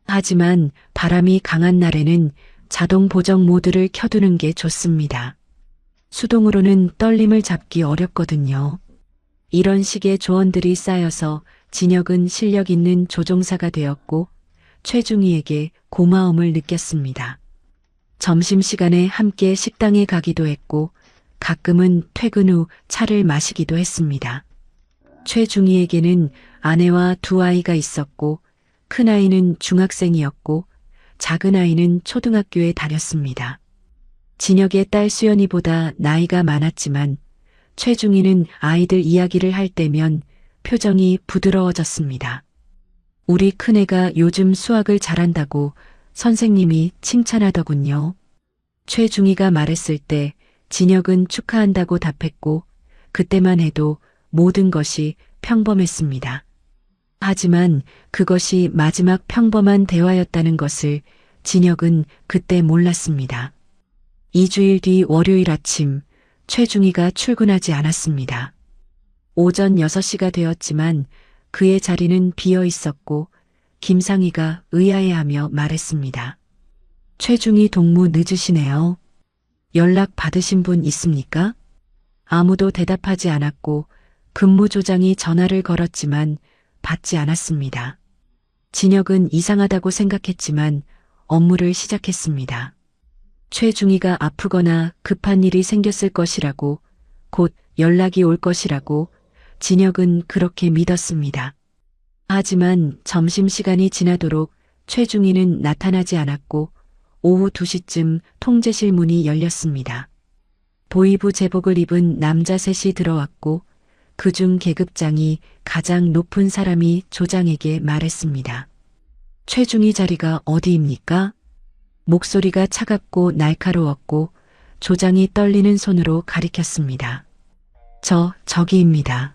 하지만 바람이 강한 날에는 자동 보정 모드를 켜두는 게 좋습니다. 수동으로는 떨림을 잡기 어렵거든요. 이런 식의 조언들이 쌓여서 진혁은 실력 있는 조종사가 되었고 최중희에게 고마움을 느꼈습니다. 점심시간에 함께 식당에 가기도 했고 가끔은 퇴근 후 차를 마시기도 했습니다. 최중희에게는 아내와 두 아이가 있었고 큰아이는 중학생이었고 작은아이는 초등학교에 다녔습니다. 진혁의 딸 수연이보다 나이가 많았지만 최중희는 아이들 이야기를 할 때면 표정이 부드러워졌습니다. 우리 큰애가 요즘 수학을 잘한다고 선생님이 칭찬하더군요. 최중희가 말했을 때 진혁은 축하한다고 답했고 그때만 해도 모든 것이 평범했습니다. 하지만 그것이 마지막 평범한 대화였다는 것을 진혁은 그때 몰랐습니다. 2주일 뒤 월요일 아침 최중희가 출근하지 않았습니다. 오전 6시가 되었지만 그의 자리는 비어 있었고 김상희가 의아해하며 말했습니다. 최중희 동무 늦으시네요. 연락 받으신 분 있습니까? 아무도 대답하지 않았고 근무조장이 전화를 걸었지만 받지 않았습니다. 진혁은 이상하다고 생각했지만 업무를 시작했습니다. 최중희가 아프거나 급한 일이 생겼을 것이라고 곧 연락이 올 것이라고 진혁은 그렇게 믿었습니다. 하지만 점심시간이 지나도록 최중희는 나타나지 않았고 오후 2시쯤 통제실 문이 열렸습니다. 보이부 제복을 입은 남자 셋이 들어왔고 그중 계급장이 가장 높은 사람이 조장에게 말했습니다. 최중희 자리가 어디입니까? 목소리가 차갑고 날카로웠고 조장이 떨리는 손으로 가리켰습니다. 저기입니다.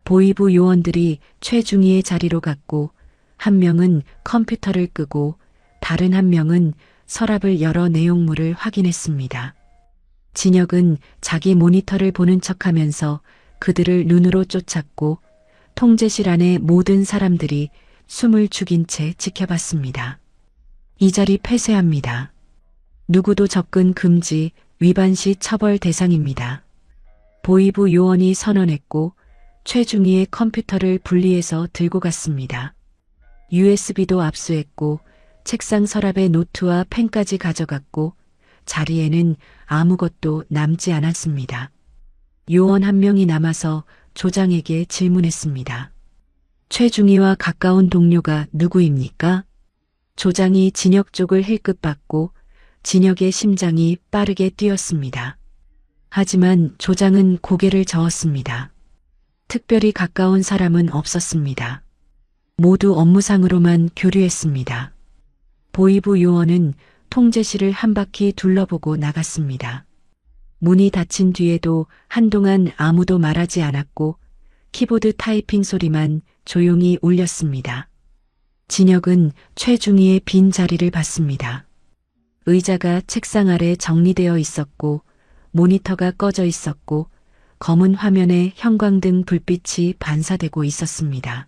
보이부 요원들이 최중희의 자리로 갔고 한 명은 컴퓨터를 끄고 다른 한 명은 서랍을 열어 내용물을 확인했습니다. 진혁은 자기 모니터를 보는 척하면서 그들을 눈으로 쫓았고 통제실 안의 모든 사람들이 숨을 죽인 채 지켜봤습니다. 이 자리 폐쇄합니다. 누구도 접근 금지, 위반 시 처벌 대상입니다. 보이부 요원이 선언했고 최중희의 컴퓨터를 분리해서 들고 갔습니다. USB도 압수했고 책상 서랍에 노트와 펜까지 가져갔고 자리에는 아무것도 남지 않았습니다. 요원 한 명이 남아서 조장에게 질문했습니다. 최중희와 가까운 동료가 누구입니까? 조장이 진혁 쪽을 힐끗받고 진혁의 심장이 빠르게 뛰었습니다. 하지만 조장은 고개를 저었습니다. 특별히 가까운 사람은 없었습니다. 모두 업무상으로만 교류했습니다. 보이부 요원은 통제실을 한 바퀴 둘러보고 나갔습니다. 문이 닫힌 뒤에도 한동안 아무도 말하지 않았고 키보드 타이핑 소리만 조용히 울렸습니다. 진혁은 최중희의 빈 자리를 봤습니다. 의자가 책상 아래 정리되어 있었고 모니터가 꺼져 있었고 검은 화면에 형광등 불빛이 반사되고 있었습니다.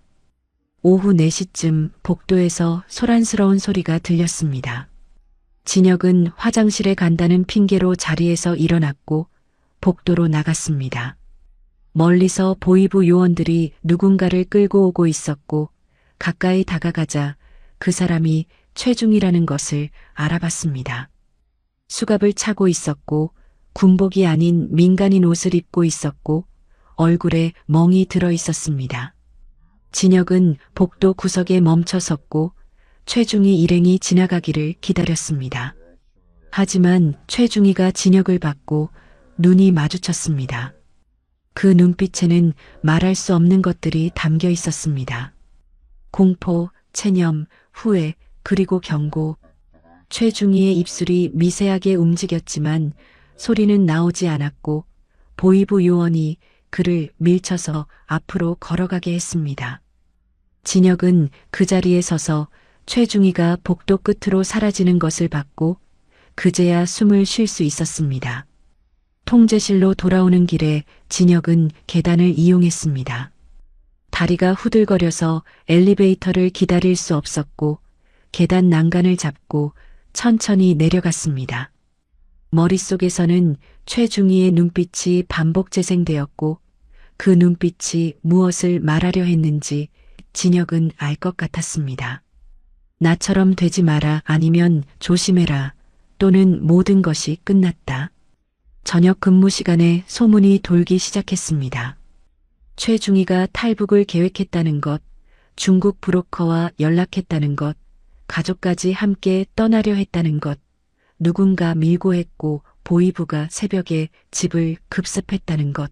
오후 4시쯤 복도에서 소란스러운 소리가 들렸습니다. 진혁은 화장실에 간다는 핑계로 자리에서 일어났고 복도로 나갔습니다. 멀리서 보이부 요원들이 누군가를 끌고 오고 있었고 가까이 다가가자 그 사람이 최중희라는 것을 알아봤습니다. 수갑을 차고 있었고 군복이 아닌 민간인 옷을 입고 있었고 얼굴에 멍이 들어 있었습니다. 진혁은 복도 구석에 멈춰 섰고 최중희 일행이 지나가기를 기다렸습니다. 하지만 최중희가 진혁을 받고 눈이 마주쳤습니다. 그 눈빛에는 말할 수 없는 것들이 담겨 있었습니다. 공포, 체념, 후회, 그리고 경고. 최중희의 입술이 미세하게 움직였지만 소리는 나오지 않았고 보이부 요원이 그를 밀쳐서 앞으로 걸어가게 했습니다. 진혁은 그 자리에 서서 최중희가 복도 끝으로 사라지는 것을 봤고 그제야 숨을 쉴 수 있었습니다. 통제실로 돌아오는 길에 진혁은 계단을 이용했습니다. 다리가 후들거려서 엘리베이터를 기다릴 수 없었고 계단 난간을 잡고 천천히 내려갔습니다. 머릿속에서는 최중희의 눈빛이 반복 재생되었고 그 눈빛이 무엇을 말하려 했는지 진혁은 알 것 같았습니다. 나처럼 되지 마라, 아니면 조심해라, 또는 모든 것이 끝났다. 저녁 근무 시간에 소문이 돌기 시작했습니다. 최중희가 탈북을 계획했다는 것, 중국 브로커와 연락했다는 것, 가족까지 함께 떠나려 했다는 것, 누군가 밀고 했고 보이부가 새벽에 집을 급습했다는 것.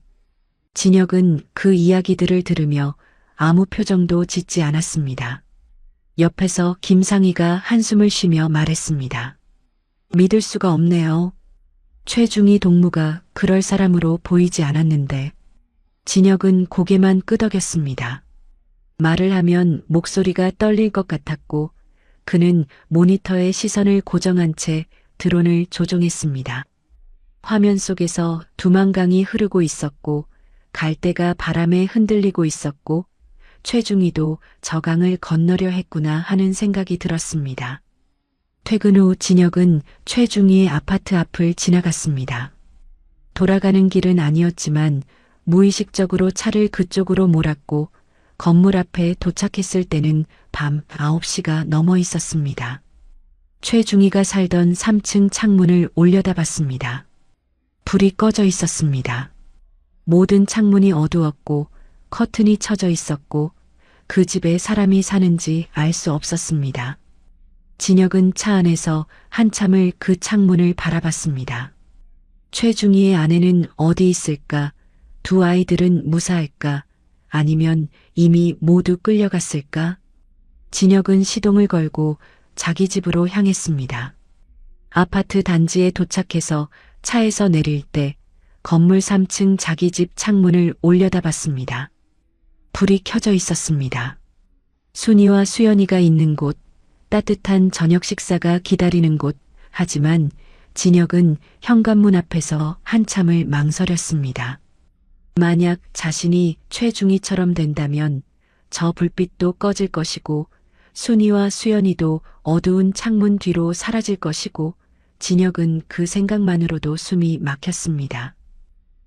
진혁은 그 이야기들을 들으며 아무 표정도 짓지 않았습니다. 옆에서 김상희가 한숨을 쉬며 말했습니다. 믿을 수가 없네요. 최중희 동무가 그럴 사람으로 보이지 않았는데. 진혁은 고개만 끄덕였습니다. 말을 하면 목소리가 떨릴 것 같았고 그는 모니터에 시선을 고정한 채 드론을 조종했습니다. 화면 속에서 두만강이 흐르고 있었고 갈대가 바람에 흔들리고 있었고 최중희도 저 강을 건너려 했구나 하는 생각이 들었습니다. 퇴근 후 진혁은 최중희의 아파트 앞을 지나갔습니다. 돌아가는 길은 아니었지만 무의식적으로 차를 그쪽으로 몰았고 건물 앞에 도착했을 때는 밤 9시가 넘어 있었습니다. 최중희가 살던 3층 창문을 올려다봤습니다. 불이 꺼져 있었습니다. 모든 창문이 어두웠고 커튼이 쳐져 있었고 그 집에 사람이 사는지 알 수 없었습니다. 진혁은 차 안에서 한참을 그 창문을 바라봤습니다. 최중희의 아내는 어디 있을까? 두 아이들은 무사할까? 아니면 이미 모두 끌려갔을까? 진혁은 시동을 걸고 자기 집으로 향했습니다. 아파트 단지에 도착해서 차에서 내릴 때 건물 3층 자기 집 창문을 올려다봤습니다. 불이 켜져 있었습니다. 순이와 수연이가 있는 곳, 따뜻한 저녁 식사가 기다리는 곳, 하지만 진혁은 현관문 앞에서 한참을 망설였습니다. 만약 자신이 최중희처럼 된다면 저 불빛도 꺼질 것이고 순이와 수연이도 어두운 창문 뒤로 사라질 것이고 진혁은 그 생각만으로도 숨이 막혔습니다.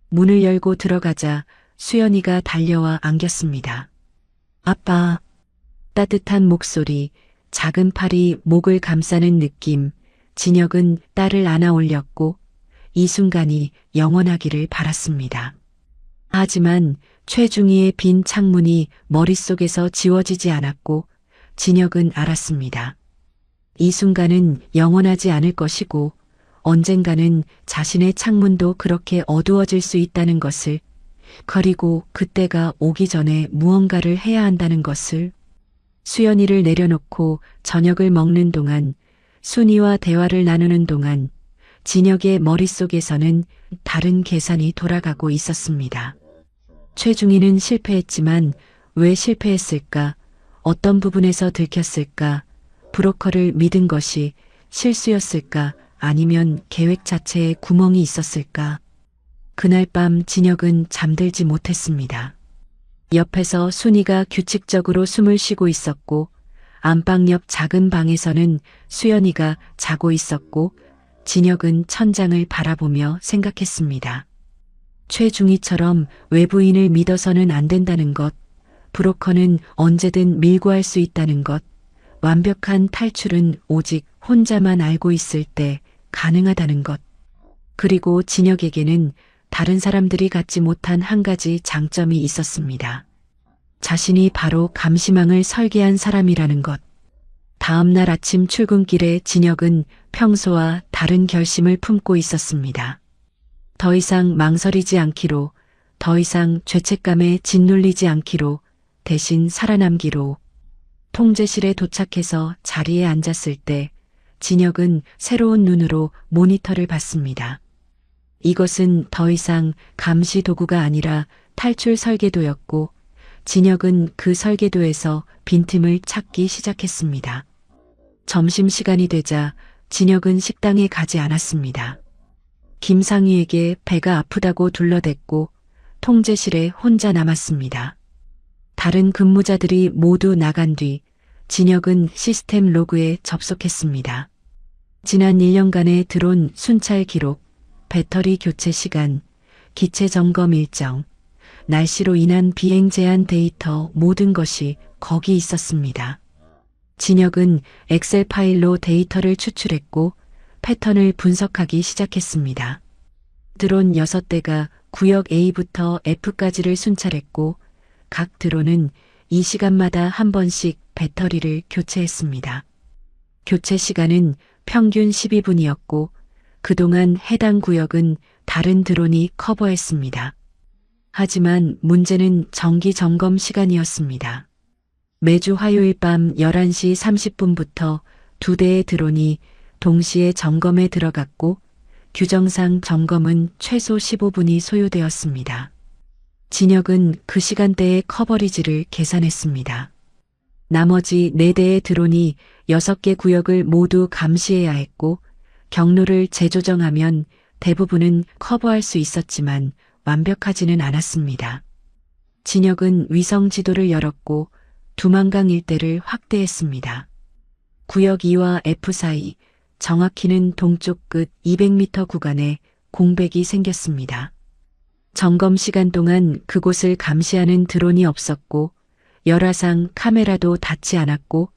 문을 열고 들어가자 수연이가 달려와 안겼습니다. 아빠. 따뜻한 목소리, 작은 팔이 목을 감싸는 느낌, 진혁은 딸을 안아 올렸고 이 순간이 영원하기를 바랐습니다. 하지만 최중희의 빈 창문이 머릿속에서 지워지지 않았고 진혁은 알았습니다. 이 순간은 영원하지 않을 것이고 언젠가는 자신의 창문도 그렇게 어두워질 수 있다는 것을, 그리고 그때가 오기 전에 무언가를 해야 한다는 것을. 수연이를 내려놓고 저녁을 먹는 동안, 순이와 대화를 나누는 동안 진혁의 머릿속에서는 다른 계산이 돌아가고 있었습니다. 최중희는 실패했지만 왜 실패했을까? 어떤 부분에서 들켰을까? 브로커를 믿은 것이 실수였을까? 아니면 계획 자체에 구멍이 있었을까? 그날 밤 진혁은 잠들지 못했습니다. 옆에서 순이가 규칙적으로 숨을 쉬고 있었고 안방 옆 작은 방에서는 수연이가 자고 있었고 진혁은 천장을 바라보며 생각했습니다. 최중희처럼 외부인을 믿어서는 안 된다는 것, 브로커는 언제든 밀고 할 수 있다는 것, 완벽한 탈출은 오직 혼자만 알고 있을 때 가능하다는 것. 그리고 진혁에게는 다른 사람들이 갖지 못한 한 가지 장점이 있었습니다. 자신이 바로 감시망을 설계한 사람이라는 것. 다음 날 아침 출근길에 진혁은 평소와 다른 결심을 품고 있었습니다. 더 이상 망설이지 않기로, 더 이상 죄책감에 짓눌리지 않기로, 대신 살아남기로. 통제실에 도착해서 자리에 앉았을 때 진혁은 새로운 눈으로 모니터를 봤습니다. 이것은 더 이상 감시 도구가 아니라 탈출 설계도였고 진혁은 그 설계도에서 빈틈을 찾기 시작했습니다. 점심시간이 되자 진혁은 식당에 가지 않았습니다. 김상희에게 배가 아프다고 둘러댔고 통제실에 혼자 남았습니다. 다른 근무자들이 모두 나간 뒤 진혁은 시스템 로그에 접속했습니다. 지난 1년간의 드론 순찰 기록, 배터리 교체 시간, 기체 점검 일정, 날씨로 인한 비행 제한 데이터 모든 것이 거기 있었습니다. 진혁은 엑셀 파일로 데이터를 추출했고 패턴을 분석하기 시작했습니다. 드론 6대가 구역 A부터 F까지를 순찰했고 각 드론은 이 시간마다 한 번씩 배터리를 교체했습니다. 교체 시간은 평균 12분이었고 그동안 해당 구역은 다른 드론이 커버했습니다. 하지만 문제는 정기 점검 시간이었습니다. 매주 화요일 밤 11시 30분부터 2대의 드론이 동시에 점검에 들어갔고 규정상 점검은 최소 15분이 소요되었습니다. 진혁은 그 시간대의 커버리지를 계산했습니다. 나머지 4대의 드론이 6개 구역을 모두 감시해야 했고 경로를 재조정하면 대부분은 커버할 수 있었지만 완벽하지는 않았습니다. 진혁은 위성 지도를 열었고 두만강 일대를 확대했습니다. 구역 2와 F 사이 정확히는 동쪽 끝 200m 구간에 공백이 생겼습니다. 점검 시간 동안 그곳을 감시하는 드론이 없었고 열화상 카메라도 닿지 않았고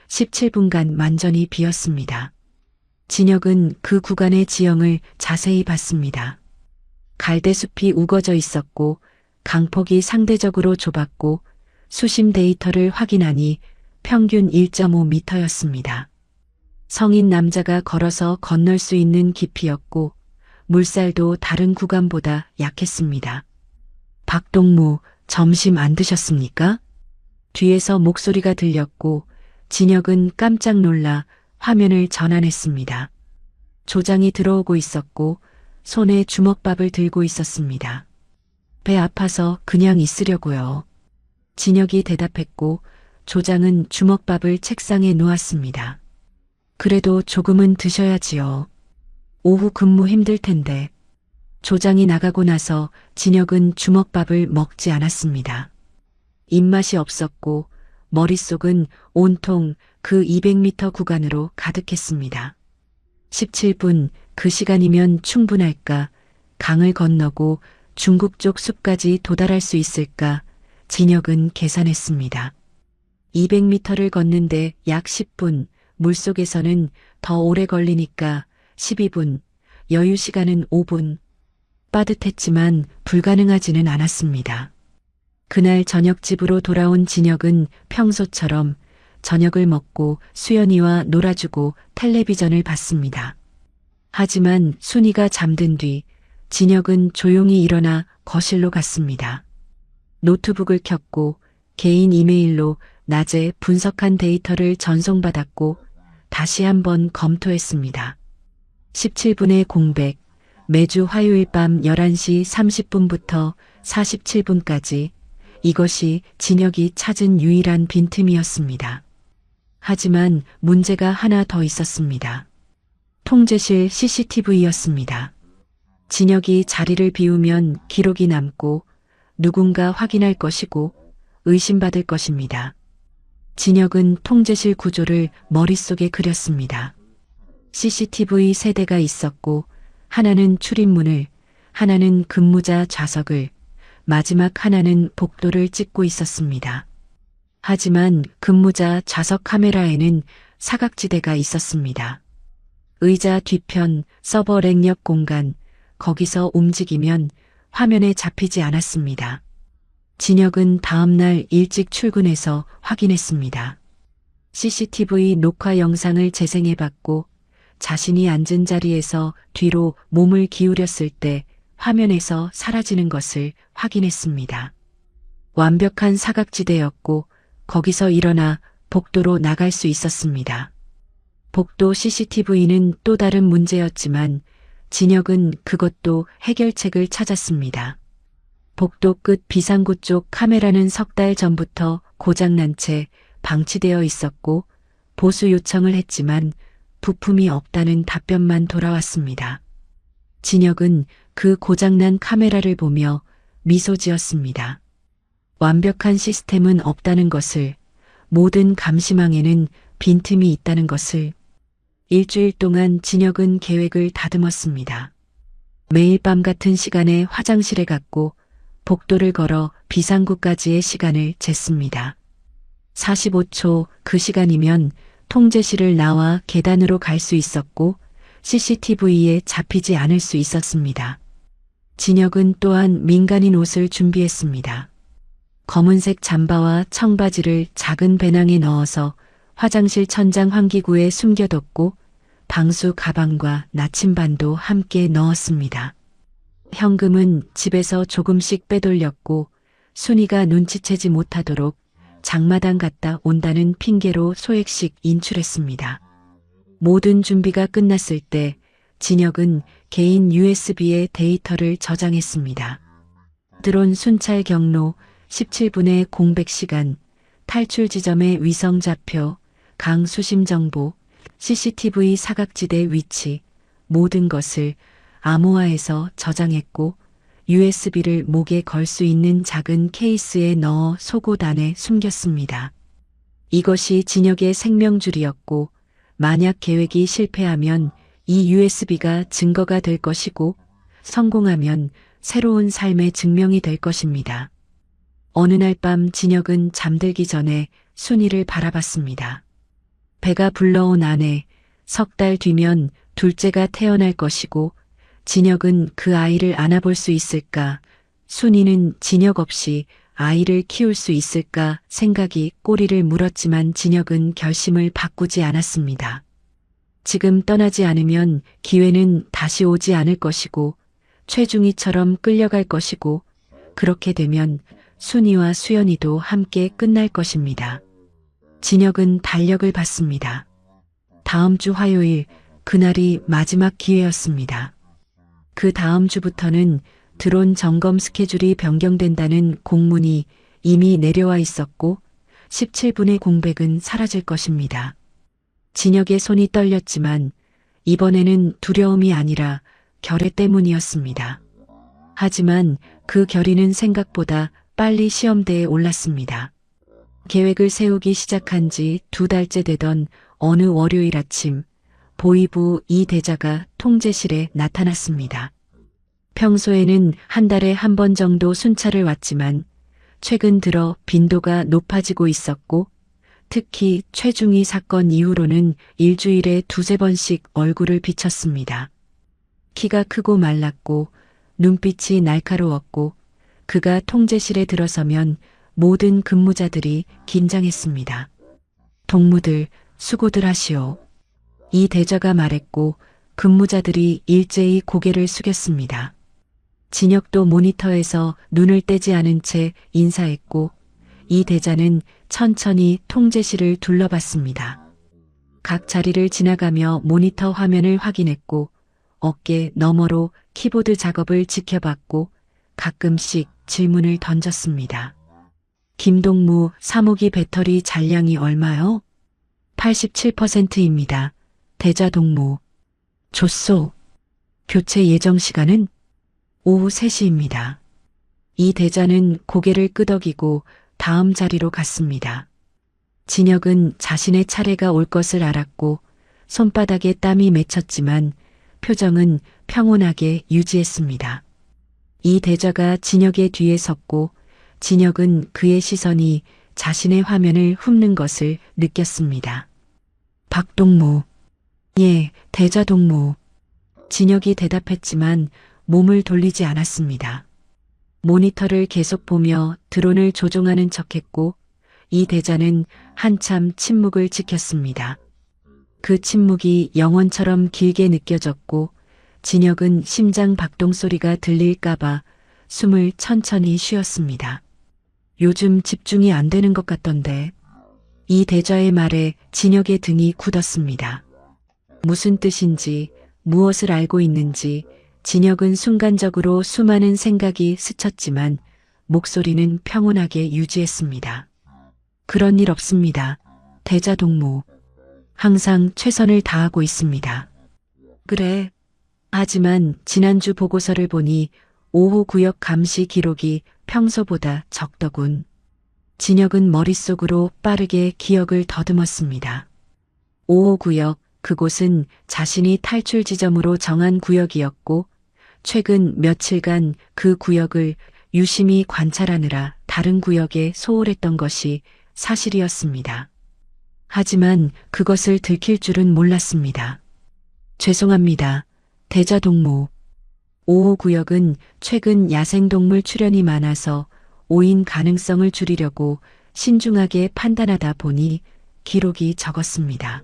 17분간 완전히 비었습니다. 진혁은 그 구간의 지형을 자세히 봤습니다. 갈대숲이 우거져 있었고 강폭이 상대적으로 좁았고 수심 데이터를 확인하니 평균 1.5m였습니다. 성인 남자가 걸어서 건널 수 있는 깊이였고 물살도 다른 구간보다 약했습니다. 박동무, 점심 안 드셨습니까? 뒤에서 목소리가 들렸고 진혁은 깜짝 놀라 화면을 전환했습니다. 조장이 들어오고 있었고 손에 주먹밥을 들고 있었습니다. 배 아파서 그냥 있으려고요. 진혁이 대답했고 조장은 주먹밥을 책상에 놓았습니다. 그래도 조금은 드셔야지요. 오후 근무 힘들 텐데. 조장이 나가고 나서 진혁은 주먹밥을 먹지 않았습니다. 입맛이 없었고 머릿속은 온통 그 200m 구간으로 가득했습니다. 17분, 그 시간이면 충분할까? 강을 건너고 중국 쪽 숲까지 도달할 수 있을까? 진혁은 계산했습니다. 200m를 걷는데 약 10분, 물속에서는 더 오래 걸리니까 12분, 여유 시간은 5분. 빠듯했지만 불가능하지는 않았습니다. 그날 저녁 집으로 돌아온 진혁은 평소처럼 저녁을 먹고 수연이와 놀아주고 텔레비전을 봤습니다. 하지만 순이가 잠든 뒤 진혁은 조용히 일어나 거실로 갔습니다. 노트북을 켰고 개인 이메일로 낮에 분석한 데이터를 전송받았고 다시 한번 검토했습니다. 17분의 공백, 매주 화요일 밤 11시 30분부터 47분까지 이것이 진혁이 찾은 유일한 빈틈이었습니다. 하지만 문제가 하나 더 있었습니다. 통제실 CCTV였습니다. 진혁이 자리를 비우면 기록이 남고 누군가 확인할 것이고 의심받을 것입니다. 진혁은 통제실 구조를 머릿속에 그렸습니다. CCTV 세대가 있었고 하나는 출입문을, 하나는 근무자 좌석을, 마지막 하나는 복도를 찍고 있었습니다. 하지만 근무자 좌석 카메라에는 사각지대가 있었습니다. 의자 뒤편 서버 렉 옆 공간, 거기서 움직이면 화면에 잡히지 않았습니다. 진혁은 다음날 일찍 출근해서 확인했습니다. CCTV 녹화 영상을 재생해봤고 자신이 앉은 자리에서 뒤로 몸을 기울였을 때 화면에서 사라지는 것을 확인했습니다. 완벽한 사각지대였고 거기서 일어나 복도로 나갈 수 있었습니다. 복도 CCTV는 또 다른 문제였지만 진혁은 그것도 해결책을 찾았습니다. 복도 끝 비상구 쪽 카메라는 석 달 전부터 고장난 채 방치되어 있었고 보수 요청을 했지만 부품이 없다는 답변만 돌아왔습니다. 진혁은 그 고장난 카메라를 보며 미소 지었습니다. 완벽한 시스템은 없다는 것을, 모든 감시망에는 빈틈이 있다는 것을, 일주일 동안 진혁은 계획을 다듬었습니다. 매일 밤 같은 시간에 화장실에 갔고 복도를 걸어 비상구까지의 시간을 쟀습니다. 45초 그 시간이면 통제실을 나와 계단으로 갈 수 있었고 CCTV에 잡히지 않을 수 있었습니다. 진혁은 또한 민간인 옷을 준비했습니다. 검은색 잠바와 청바지를 작은 배낭에 넣어서 화장실 천장 환기구에 숨겨뒀고 방수 가방과 나침반도 함께 넣었습니다. 현금은 집에서 조금씩 빼돌렸고 순이가 눈치채지 못하도록 장마당 갔다 온다는 핑계로 소액씩 인출했습니다. 모든 준비가 끝났을 때 진혁은 개인 USB에 데이터를 저장했습니다. 드론 순찰 경로, 17분의 공백 시간, 탈출 지점의 위성 좌표, 강 수심 정보, CCTV 사각지대 위치, 모든 것을 암호화해서 저장했고 USB를 목에 걸 수 있는 작은 케이스에 넣어 속옷 안에 숨겼습니다. 이것이 진혁의 생명줄이었고 만약 계획이 실패하면 이 USB가 증거가 될 것이고 성공하면 새로운 삶의 증명이 될 것입니다. 어느 날 밤 진혁은 잠들기 전에 순이를 바라봤습니다. 배가 불러온 아내, 3달 뒤면 둘째가 태어날 것이고 진혁은 그 아이를 안아볼 수 있을까? 순이는 진혁 없이 아이를 키울 수 있을까? 생각이 꼬리를 물었지만 진혁은 결심을 바꾸지 않았습니다. 지금 떠나지 않으면 기회는 다시 오지 않을 것이고 최중희처럼 끌려갈 것이고 그렇게 되면 순이와 수연이도 함께 끝날 것입니다. 진혁은 달력을 봤습니다. 다음 주 화요일, 그날이 마지막 기회였습니다. 그 다음 주부터는 드론 점검 스케줄이 변경된다는 공문이 이미 내려와 있었고 17분의 공백은 사라질 것입니다. 진혁의 손이 떨렸지만 이번에는 두려움이 아니라 결의 때문이었습니다. 하지만 그 결의는 생각보다 빨리 시험대에 올랐습니다. 계획을 세우기 시작한 지 2달째 되던 어느 월요일 아침 보위부 이 대자가 통제실에 나타났습니다. 평소에는 한 달에 한 번 정도 순찰을 왔지만 최근 들어 빈도가 높아지고 있었고 특히 최중희 사건 이후로는 일주일에 2~3번씩 얼굴을 비쳤습니다. 키가 크고 말랐고 눈빛이 날카로웠고 그가 통제실에 들어서면 모든 근무자들이 긴장했습니다. 동무들, 수고들 하시오. 이 대자가 말했고 근무자들이 일제히 고개를 숙였습니다. 진혁도 모니터에서 눈을 떼지 않은 채 인사했고 이 대자는 천천히 통제실을 둘러봤습니다. 각 자리를 지나가며 모니터 화면을 확인했고 어깨 너머로 키보드 작업을 지켜봤고 가끔씩 질문을 던졌습니다. 김동무, 3호기 배터리 잔량이 얼마요? 87%입니다. 대자 동무. 좋소. 교체 예정 시간은 오후 3시입니다. 이 대자는 고개를 끄덕이고 다음 자리로 갔습니다. 진혁은 자신의 차례가 올 것을 알았고 손바닥에 땀이 맺혔지만 표정은 평온하게 유지했습니다. 이 대자가 진혁의 뒤에 섰고 진혁은 그의 시선이 자신의 화면을 훑는 것을 느꼈습니다. 박동무. 예, 대자 동무. 진혁이 대답했지만 몸을 돌리지 않았습니다. 모니터를 계속 보며 드론을 조종하는 척했고 이 대자는 한참 침묵을 지켰습니다. 그 침묵이 영원처럼 길게 느껴졌고 진혁은 심장 박동 소리가 들릴까봐 숨을 천천히 쉬었습니다. 요즘 집중이 안 되는 것 같던데. 이 대자의 말에 진혁의 등이 굳었습니다. 무슨 뜻인지 무엇을 알고 있는지 진혁은 순간적으로 수많은 생각이 스쳤지만 목소리는 평온하게 유지했습니다. 그런 일 없습니다. 대자 동무. 항상 최선을 다하고 있습니다. 그래. 하지만 지난주 보고서를 보니 5호 구역 감시 기록이 평소보다 적더군. 진혁은 머릿속으로 빠르게 기억을 더듬었습니다. 5호 구역 그곳은 자신이 탈출 지점으로 정한 구역이었고 최근 며칠간 그 구역을 유심히 관찰하느라 다른 구역에 소홀했던 것이 사실이었습니다. 하지만 그것을 들킬 줄은 몰랐습니다. 죄송합니다. 대자동무. 5호 구역은 최근 야생동물 출현이 많아서 오인 가능성을 줄이려고 신중하게 판단하다 보니 기록이 적었습니다.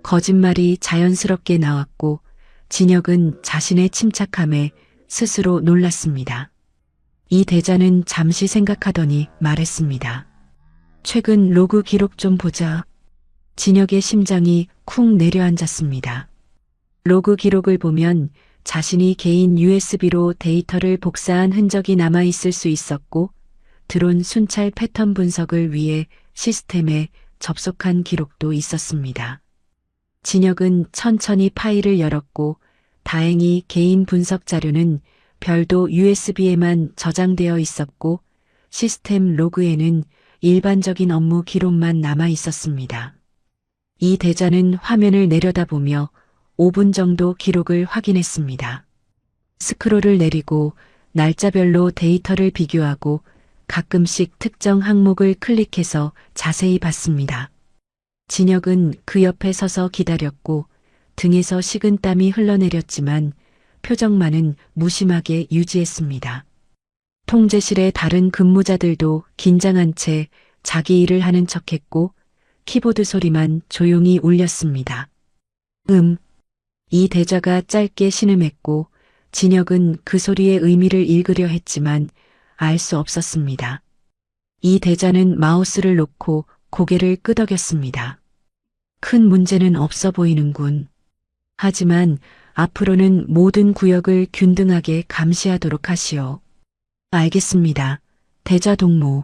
거짓말이 자연스럽게 나왔고 진혁은 자신의 침착함에 스스로 놀랐습니다. 이 대자는 잠시 생각하더니 말했습니다. 최근 로그 기록 좀 보자. 진혁의 심장이 쿵 내려앉았습니다. 로그 기록을 보면 자신이 개인 USB로 데이터를 복사한 흔적이 남아있을 수 있었고 드론 순찰 패턴 분석을 위해 시스템에 접속한 기록도 있었습니다. 진혁은 천천히 파일을 열었고 다행히 개인 분석 자료는 별도 USB에만 저장되어 있었고 시스템 로그에는 일반적인 업무 기록만 남아 있었습니다. 이 대자는 화면을 내려다보며 5분 정도 기록을 확인했습니다. 스크롤을 내리고 날짜별로 데이터를 비교하고 가끔씩 특정 항목을 클릭해서 자세히 봤습니다. 진혁은 그 옆에 서서 기다렸고 등에서 식은땀이 흘러내렸지만 표정만은 무심하게 유지했습니다. 통제실의 다른 근무자들도 긴장한 채 자기 일을 하는 척했고 키보드 소리만 조용히 울렸습니다. 이 대자가 짧게 신음했고 진혁은 그 소리의 의미를 읽으려 했지만 알 수 없었습니다. 이 대자는 마우스를 놓고 고개를 끄덕였습니다. 큰 문제는 없어 보이는군. 하지만 앞으로는 모든 구역을 균등하게 감시하도록 하시오. 알겠습니다. 대자 동무.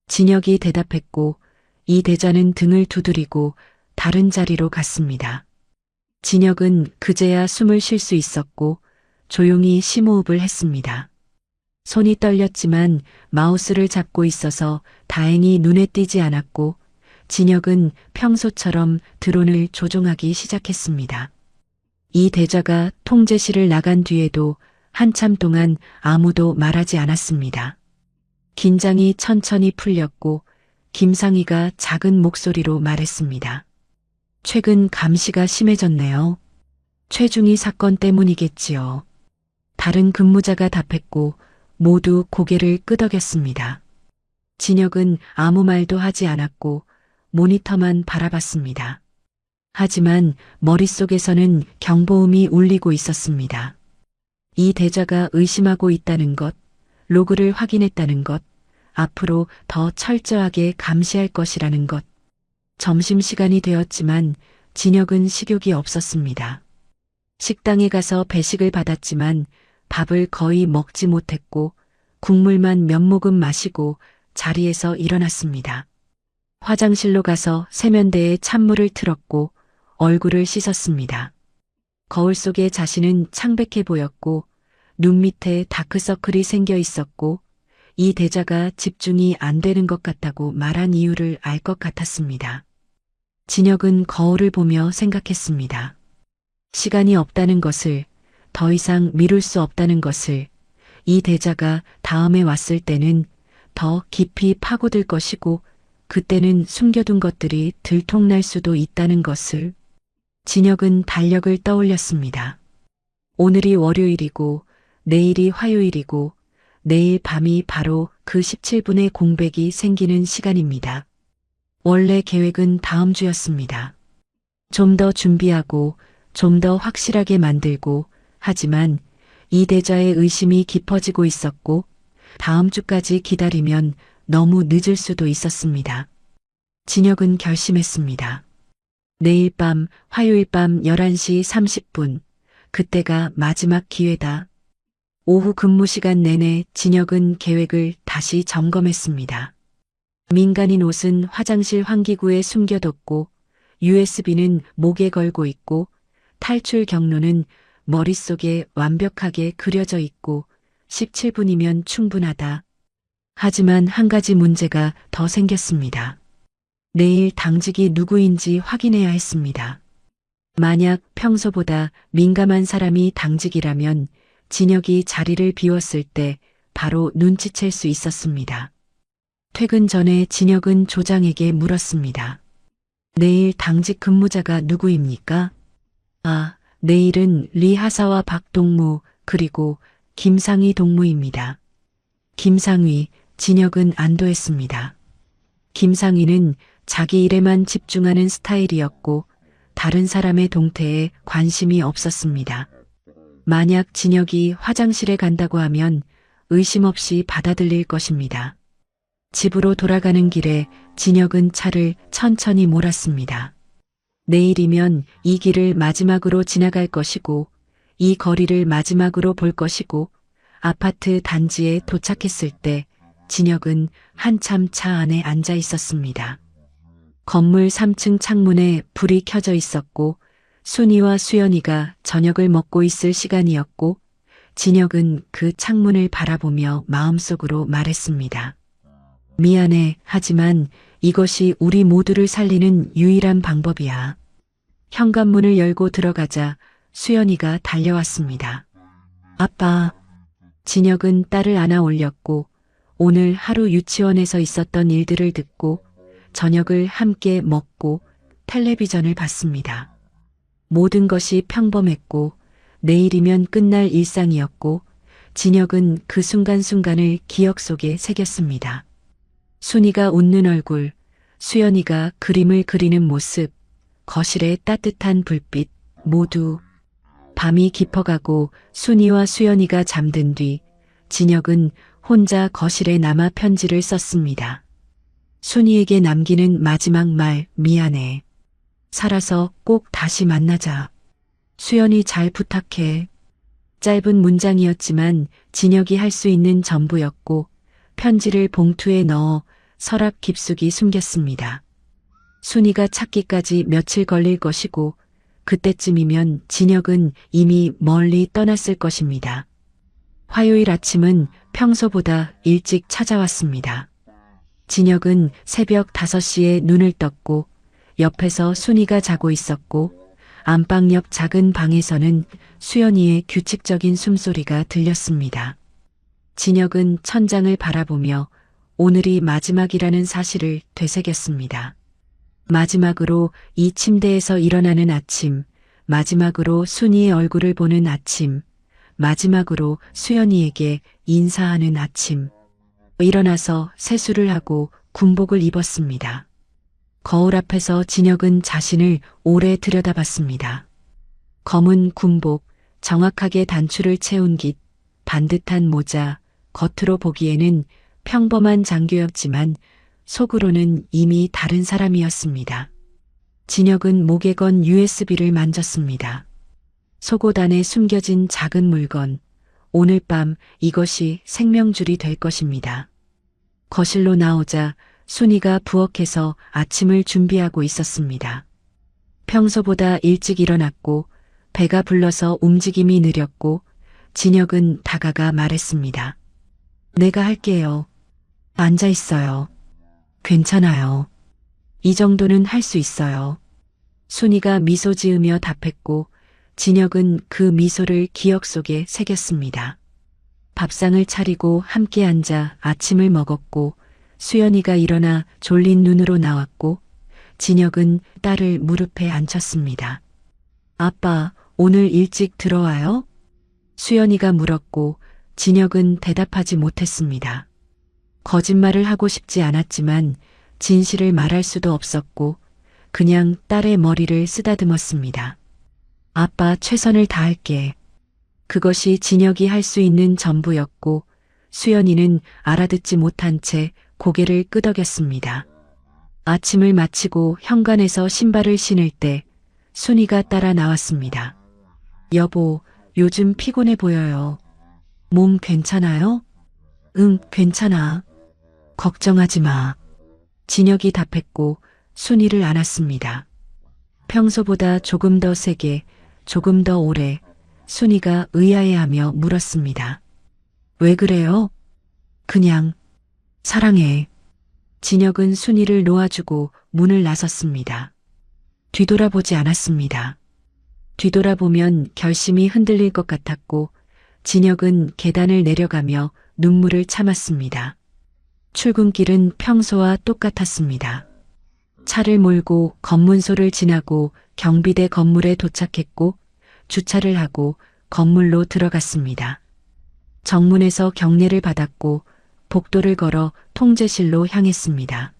진혁이 대답했고 이 대자는 등을 두드리고 다른 자리로 갔습니다. 진혁은 그제야 숨을 쉴 수 있었고 조용히 심호흡을 했습니다. 손이 떨렸지만 마우스를 잡고 있어서 다행히 눈에 띄지 않았고 진혁은 평소처럼 드론을 조종하기 시작했습니다. 이 대자가 통제실을 나간 뒤에도 한참 동안 아무도 말하지 않았습니다. 긴장이 천천히 풀렸고 김상희가 작은 목소리로 말했습니다. 최근 감시가 심해졌네요. 최중희 사건 때문이겠지요. 다른 근무자가 답했고 모두 고개를 끄덕였습니다. 진혁은 아무 말도 하지 않았고 모니터만 바라봤습니다. 하지만 머릿속에서는 경보음이 울리고 있었습니다. 이 대자가 의심하고 있다는 것, 로그를 확인했다는 것, 앞으로 더 철저하게 감시할 것이라는 것. 점심시간이 되었지만 진혁은 식욕이 없었습니다. 식당에 가서 배식을 받았지만 밥을 거의 먹지 못했고 국물만 몇 모금 마시고 자리에서 일어났습니다. 화장실로 가서 세면대에 찬물을 틀었고 얼굴을 씻었습니다. 거울 속의 자신은 창백해 보였고 눈 밑에 다크서클이 생겨 있었고 이 대자가 집중이 안 되는 것 같다고 말한 이유를 알 것 같았습니다. 진혁은 거울을 보며 생각했습니다. 시간이 없다는 것을, 더 이상 미룰 수 없다는 것을, 이 대자가 다음에 왔을 때는 더 깊이 파고들 것이고 그때는 숨겨둔 것들이 들통날 수도 있다는 것을. 진혁은 달력을 떠올렸습니다. 오늘이 월요일이고 내일이 화요일이고 내일 밤이 바로 그 17분의 공백이 생기는 시간입니다. 원래 계획은 다음 주였습니다. 좀 더 준비하고 좀 더 확실하게 만들고 하지만 이 대자의 의심이 깊어지고 있었고 다음 주까지 기다리면 너무 늦을 수도 있었습니다. 진혁은 결심했습니다. 내일 밤 화요일 밤 11시 30분 그때가 마지막 기회다. 오후 근무 시간 내내 진혁은 계획을 다시 점검했습니다. 민간인 옷은 화장실 환기구에 숨겨뒀고 USB는 목에 걸고 있고 탈출 경로는 머릿속에 완벽하게 그려져 있고 17분이면 충분하다. 하지만 한 가지 문제가 더 생겼습니다. 내일 당직이 누구인지 확인해야 했습니다. 만약 평소보다 민감한 사람이 당직이라면 진혁이 자리를 비웠을 때 바로 눈치챌 수 있었습니다. 퇴근 전에 진혁은 조장에게 물었습니다. 내일 당직 근무자가 누구입니까? 아, 내일은 리하사와 박동무 그리고 김상희 동무입니다. 김상희, 진혁은 안도했습니다. 김상희는 자기 일에만 집중하는 스타일이었고 다른 사람의 동태에 관심이 없었습니다. 만약 진혁이 화장실에 간다고 하면 의심 없이 받아들일 것입니다. 집으로 돌아가는 길에 진혁은 차를 천천히 몰았습니다. 내일이면 이 길을 마지막으로 지나갈 것이고 이 거리를 마지막으로 볼 것이고 아파트 단지에 도착했을 때 진혁은 한참 차 안에 앉아 있었습니다. 건물 3층 창문에 불이 켜져 있었고 순이와 수연이가 저녁을 먹고 있을 시간이었고 진혁은 그 창문을 바라보며 마음속으로 말했습니다. 미안해, 하지만 이것이 우리 모두를 살리는 유일한 방법이야. 현관문을 열고 들어가자 수연이가 달려왔습니다. 아빠. 진혁은 딸을 안아 올렸고 오늘 하루 유치원에서 있었던 일들을 듣고 저녁을 함께 먹고 텔레비전을 봤습니다. 모든 것이 평범했고 내일이면 끝날 일상이었고 진혁은 그 순간순간을 기억 속에 새겼습니다. 순이가 웃는 얼굴, 수연이가 그림을 그리는 모습, 거실의 따뜻한 불빛, 모두. 밤이 깊어가고 순이와 수연이가 잠든 뒤 진혁은 혼자 거실에 남아 편지를 썼습니다. 순이에게 남기는 마지막 말, 미안해. 살아서 꼭 다시 만나자. 수연이 잘 부탁해. 짧은 문장이었지만 진혁이 할 수 있는 전부였고 편지를 봉투에 넣어 서랍 깊숙이 숨겼습니다. 순이가 찾기까지 며칠 걸릴 것이고 그때쯤이면 진혁은 이미 멀리 떠났을 것입니다. 화요일 아침은 평소보다 일찍 찾아왔습니다. 진혁은 새벽 5시에 눈을 떴고 옆에서 순이가 자고 있었고 안방 옆 작은 방에서는 수연이의 규칙적인 숨소리가 들렸습니다. 진혁은 천장을 바라보며 오늘이 마지막이라는 사실을 되새겼습니다. 마지막으로 이 침대에서 일어나는 아침, 마지막으로 순이의 얼굴을 보는 아침, 마지막으로 수연이에게 인사하는 아침. 일어나서 세수를 하고 군복을 입었습니다. 거울 앞에서 진혁은 자신을 오래 들여다봤습니다. 검은 군복, 정확하게 단추를 채운 깃, 반듯한 모자, 겉으로 보기에는 평범한 장교였지만 속으로는 이미 다른 사람이었습니다. 진혁은 목에 건 USB를 만졌습니다. 속옷 안에 숨겨진 작은 물건, 오늘 밤 이것이 생명줄이 될 것입니다. 거실로 나오자 순이가 부엌에서 아침을 준비하고 있었습니다. 평소보다 일찍 일어났고 배가 불러서 움직임이 느렸고 진혁은 다가가 말했습니다. 내가 할게요. 앉아 있어요. 괜찮아요. 이 정도는 할 수 있어요. 순이가 미소 지으며 답했고 진혁은 그 미소를 기억 속에 새겼습니다. 밥상을 차리고 함께 앉아 아침을 먹었고 수연이가 일어나 졸린 눈으로 나왔고 진혁은 딸을 무릎에 앉혔습니다. 아빠, 오늘 일찍 들어와요? 수연이가 물었고 진혁은 대답하지 못했습니다. 거짓말을 하고 싶지 않았지만 진실을 말할 수도 없었고 그냥 딸의 머리를 쓰다듬었습니다. 아빠, 최선을 다할게. 그것이 진혁이 할 수 있는 전부였고 수연이는 알아듣지 못한 채 고개를 끄덕였습니다. 아침을 마치고 현관에서 신발을 신을 때 순이가 따라 나왔습니다. 여보, 요즘 피곤해 보여요. 몸 괜찮아요? 응, 괜찮아. 걱정하지 마. 진혁이 답했고 순이를 안았습니다. 평소보다 조금 더 세게, 조금 더 오래 순이가 의아해하며 물었습니다. 왜 그래요? 그냥 사랑해. 진혁은 순이를 놓아주고 문을 나섰습니다. 뒤돌아보지 않았습니다. 뒤돌아보면 결심이 흔들릴 것 같았고 진혁은 계단을 내려가며 눈물을 참았습니다. 출근길은 평소와 똑같았습니다. 차를 몰고 검문소를 지나고 경비대 건물에 도착했고 주차를 하고 건물로 들어갔습니다. 정문에서 경례를 받았고 복도를 걸어 통제실로 향했습니다.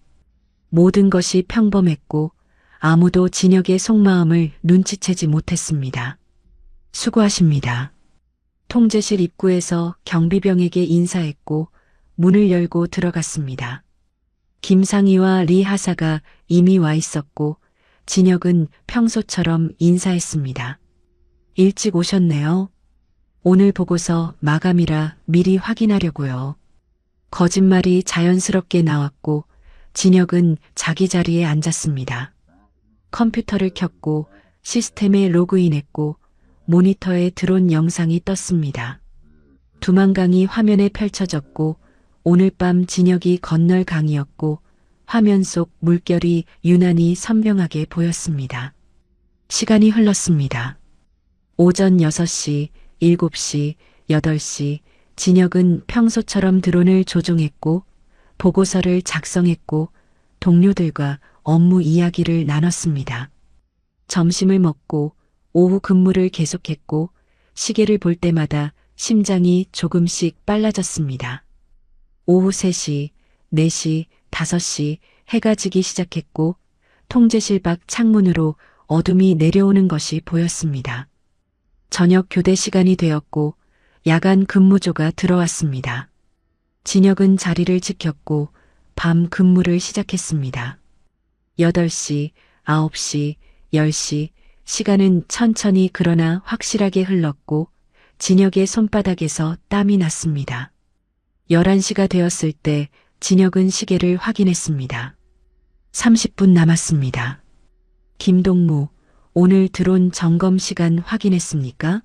모든 것이 평범했고 아무도 진혁의 속마음을 눈치채지 못했습니다. 수고하십니다. 통제실 입구에서 경비병에게 인사했고 문을 열고 들어갔습니다. 김상희와 리 하사가 이미 와 있었고 진혁은 평소처럼 인사했습니다. 일찍 오셨네요. 오늘 보고서 마감이라 미리 확인하려고요. 거짓말이 자연스럽게 나왔고 진혁은 자기 자리에 앉았습니다. 컴퓨터를 켰고 시스템에 로그인했고 모니터에 들어온 영상이 떴습니다. 두만강이 화면에 펼쳐졌고 오늘 밤 진혁이 건널 강이었고 화면 속 물결이 유난히 선명하게 보였습니다. 시간이 흘렀습니다. 오전 6시, 7시, 8시 진혁은 평소처럼 드론을 조종했고 보고서를 작성했고 동료들과 업무 이야기를 나눴습니다. 점심을 먹고 오후 근무를 계속했고 시계를 볼 때마다 심장이 조금씩 빨라졌습니다. 오후 3시, 4시, 5시 해가 지기 시작했고 통제실 밖 창문으로 어둠이 내려오는 것이 보였습니다. 저녁 교대 시간이 되었고 야간 근무조가 들어왔습니다. 진혁은 자리를 지켰고 밤 근무를 시작했습니다. 8시, 9시, 10시 시간은 천천히 그러나 확실하게 흘렀고 진혁의 손바닥에서 땀이 났습니다. 11시가 되었을 때 진혁은 시계를 확인했습니다. 30분 남았습니다. 김동무, 오늘 드론 점검 시간 확인했습니까?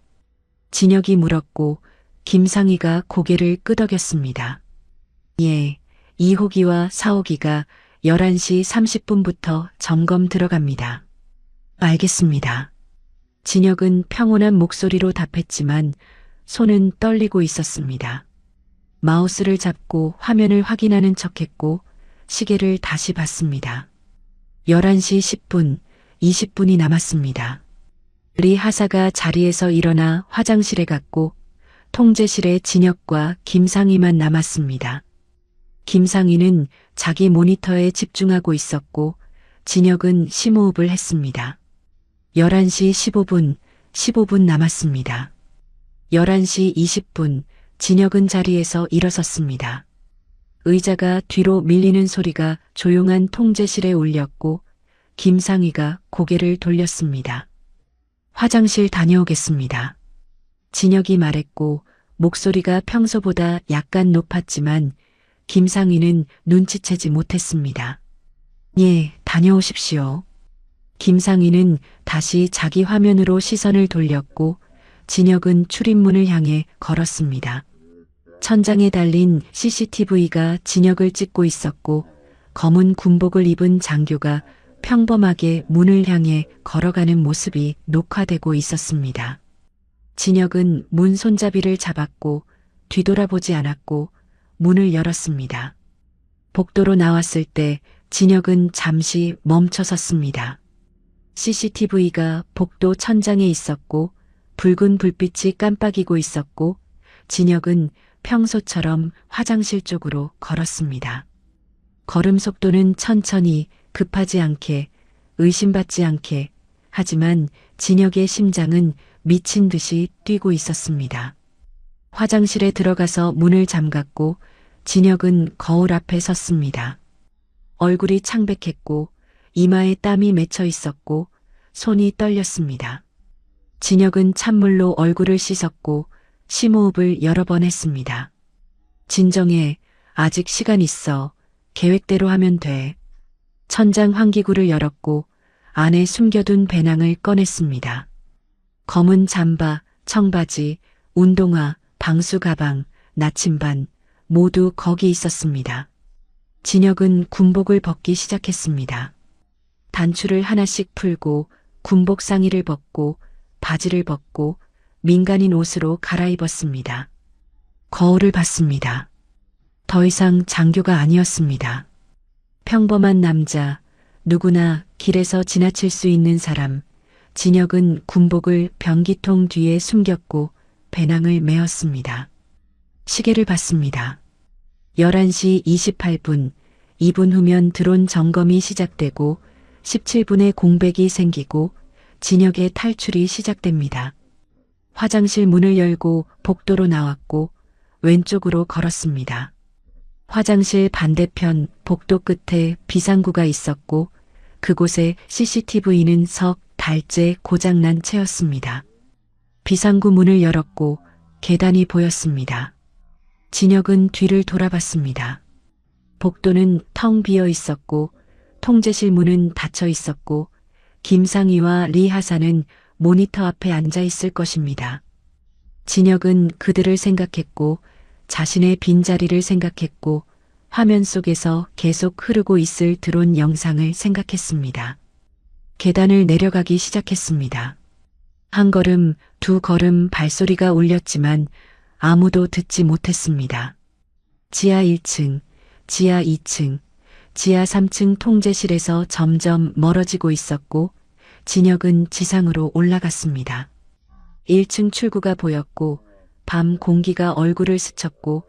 진혁이 물었고 김상희가 고개를 끄덕였습니다. 예, 2호기와 4호기가 11시 30분부터 점검 들어갑니다. 알겠습니다. 진혁은 평온한 목소리로 답했지만 손은 떨리고 있었습니다. 마우스를 잡고 화면을 확인하는 척했고 시계를 다시 봤습니다. 11시 10분, 20분이 남았습니다. 리 하사가 자리에서 일어나 화장실에 갔고 통제실에 진혁과 김상희만 남았습니다. 김상희는 자기 모니터에 집중하고 있었고 진혁은 심호흡을 했습니다. 11시 15분, 15분 남았습니다. 11시 20분, 진혁은 자리에서 일어섰습니다. 의자가 뒤로 밀리는 소리가 조용한 통제실에 울렸고 김상희가 고개를 돌렸습니다. 화장실 다녀오겠습니다. 진혁이 말했고 목소리가 평소보다 약간 높았지만 김상희는 눈치채지 못했습니다. 예, 다녀오십시오. 김상희는 다시 자기 화면으로 시선을 돌렸고 진혁은 출입문을 향해 걸었습니다. 천장에 달린 CCTV가 진혁을 찍고 있었고 검은 군복을 입은 장교가 평범하게 문을 향해 걸어가는 모습이 녹화되고 있었습니다. 진혁은 문 손잡이를 잡았고 뒤돌아보지 않았고 문을 열었습니다. 복도로 나왔을 때 진혁은 잠시 멈춰 섰습니다. CCTV가 복도 천장에 있었고 붉은 불빛이 깜빡이고 있었고 진혁은 평소처럼 화장실 쪽으로 걸었습니다. 걸음 속도는 천천히 급하지 않게 의심받지 않게 하지만 진혁의 심장은 미친 듯이 뛰고 있었습니다. 화장실에 들어가서 문을 잠갔고 진혁은 거울 앞에 섰습니다. 얼굴이 창백했고 이마에 땀이 맺혀 있었고 손이 떨렸습니다. 진혁은 찬물로 얼굴을 씻었고 심호흡을 여러 번 했습니다. 진정해, 아직 시간 있어. 계획대로 하면 돼. 천장 환기구를 열었고 안에 숨겨둔 배낭을 꺼냈습니다. 검은 잠바, 청바지, 운동화, 방수 가방, 나침반 모두 거기 있었습니다. 진혁은 군복을 벗기 시작했습니다. 단추를 하나씩 풀고 군복 상의를 벗고 바지를 벗고 민간인 옷으로 갈아입었습니다. 거울을 봤습니다. 더 이상 장교가 아니었습니다. 평범한 남자, 누구나 길에서 지나칠 수 있는 사람. 진혁은 군복을 변기통 뒤에 숨겼고 배낭을 메었습니다. 시계를 봤습니다. 11시 28분, 2분 후면 드론 점검이 시작되고 17분에 공백이 생기고 진혁의 탈출이 시작됩니다. 화장실 문을 열고 복도로 나왔고 왼쪽으로 걸었습니다. 화장실 반대편 복도 끝에 비상구가 있었고 그곳에 CCTV는 석 달째 고장난 채였습니다. 비상구 문을 열었고 계단이 보였습니다. 진혁은 뒤를 돌아봤습니다. 복도는 텅 비어 있었고 통제실 문은 닫혀 있었고 김상희와 리하사는 모니터 앞에 앉아 있을 것입니다. 진혁은 그들을 생각했고 자신의 빈자리를 생각했고 화면 속에서 계속 흐르고 있을 드론 영상을 생각했습니다. 계단을 내려가기 시작했습니다. 한 걸음, 두 걸음 발소리가 울렸지만 아무도 듣지 못했습니다. 지하 1층, 지하 2층, 지하 3층 통제실에서 점점 멀어지고 있었고 진혁은 지상으로 올라갔습니다. 1층 출구가 보였고 밤 공기가 얼굴을 스쳤고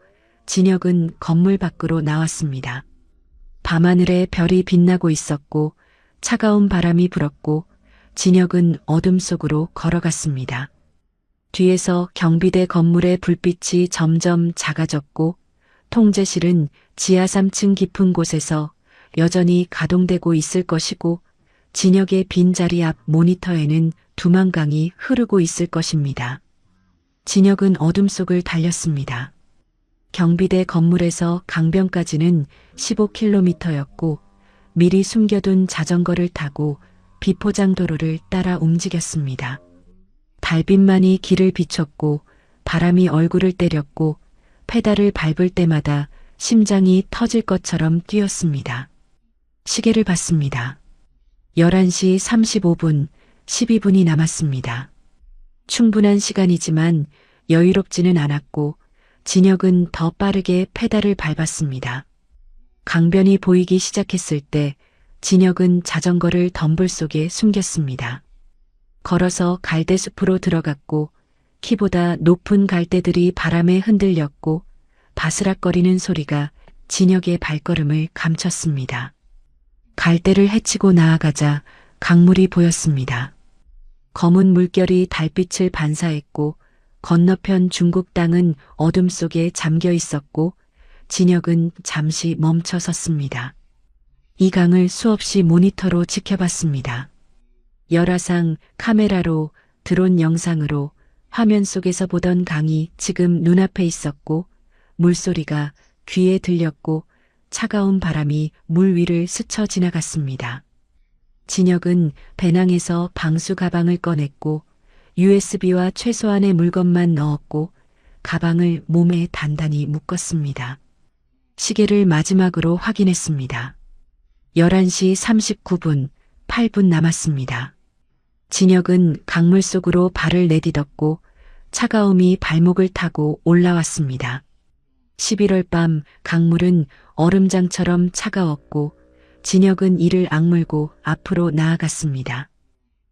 진혁은 건물 밖으로 나왔습니다. 밤하늘에 별이 빛나고 있었고 차가운 바람이 불었고 진혁은 어둠 속으로 걸어갔습니다. 뒤에서 경비대 건물의 불빛이 점점 작아졌고 통제실은 지하 3층 깊은 곳에서 여전히 가동되고 있을 것이고 진혁의 빈자리 앞 모니터에는 두만강이 흐르고 있을 것입니다. 진혁은 어둠 속을 달렸습니다. 경비대 건물에서 강변까지는 15km였고 미리 숨겨둔 자전거를 타고 비포장도로를 따라 움직였습니다. 달빛만이 길을 비췄고 바람이 얼굴을 때렸고 페달을 밟을 때마다 심장이 터질 것처럼 뛰었습니다. 시계를 봤습니다. 11시 35분, 12분이 남았습니다. 충분한 시간이지만 여유롭지는 않았고 진혁은 더 빠르게 페달을 밟았습니다. 강변이 보이기 시작했을 때 진혁은 자전거를 덤불 속에 숨겼습니다. 걸어서 갈대숲으로 들어갔고 키보다 높은 갈대들이 바람에 흔들렸고 바스락거리는 소리가 진혁의 발걸음을 감췄습니다. 갈대를 헤치고 나아가자 강물이 보였습니다. 검은 물결이 달빛을 반사했고 건너편 중국 땅은 어둠 속에 잠겨 있었고 진혁은 잠시 멈춰 섰습니다. 이 강을 수없이 모니터로 지켜봤습니다. 열화상, 카메라로, 드론 영상으로 화면 속에서 보던 강이 지금 눈앞에 있었고 물소리가 귀에 들렸고 차가운 바람이 물 위를 스쳐 지나갔습니다. 진혁은 배낭에서 방수 가방을 꺼냈고 USB와 최소한의 물건만 넣었고 가방을 몸에 단단히 묶었습니다. 시계를 마지막으로 확인했습니다. 11시 39분, 8분 남았습니다. 진혁은 강물 속으로 발을 내딛었고 차가움이 발목을 타고 올라왔습니다. 11월 밤 강물은 얼음장처럼 차가웠고 진혁은 이를 악물고 앞으로 나아갔습니다.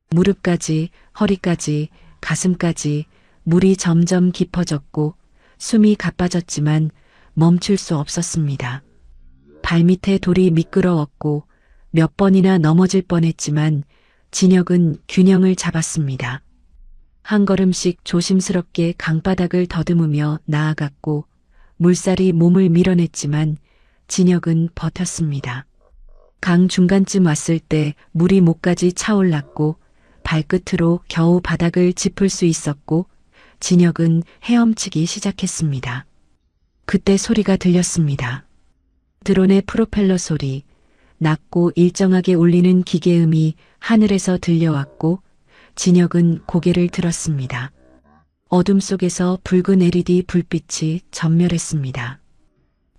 무릎까지, 허리까지, 가슴까지 물이 점점 깊어졌고 숨이 가빠졌지만 멈출 수 없었습니다. 발밑에 돌이 미끄러웠고 몇 번이나 넘어질 뻔했지만 진혁은 균형을 잡았습니다. 한 걸음씩 조심스럽게 강바닥을 더듬으며 나아갔고 물살이 몸을 밀어냈지만 진혁은 버텼습니다. 강 중간쯤 왔을 때 물이 목까지 차올랐고 발끝으로 겨우 바닥을 짚을 수 있었고 진혁은 헤엄치기 시작했습니다. 그때 소리가 들렸습니다. 드론의 프로펠러 소리, 낮고 일정하게 울리는 기계음이 하늘에서 들려왔고 진혁은 고개를 들었습니다. 어둠 속에서 붉은 LED 불빛이 전멸했습니다.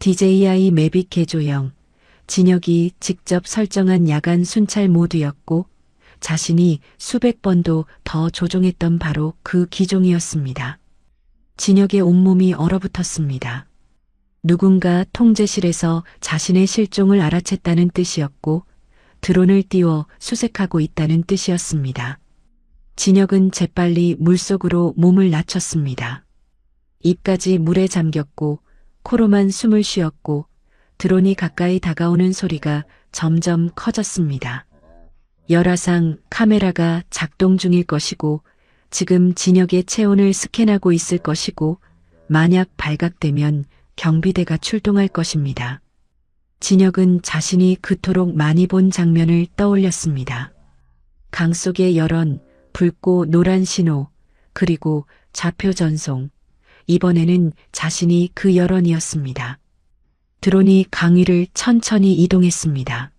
DJI 매빅 개조형, 진혁이 직접 설정한 야간 순찰 모드였고 자신이 수백 번도 더 조종했던 바로 그 기종이었습니다. 진혁의 온몸이 얼어붙었습니다. 누군가 통제실에서 자신의 실종을 알아챘다는 뜻이었고 드론을 띄워 수색하고 있다는 뜻이었습니다. 진혁은 재빨리 물속으로 몸을 낮췄습니다. 입까지 물에 잠겼고 코로만 숨을 쉬었고 드론이 가까이 다가오는 소리가 점점 커졌습니다. 열화상 카메라가 작동 중일 것이고 지금 진혁의 체온을 스캔하고 있을 것이고 만약 발각되면 경비대가 출동할 것입니다. 진혁은 자신이 그토록 많이 본 장면을 떠올렸습니다. 강 속의 열원, 붉고 노란 신호, 그리고 좌표 전송. 이번에는 자신이 그 열원이었습니다. 드론이 강 위를 천천히 이동했습니다.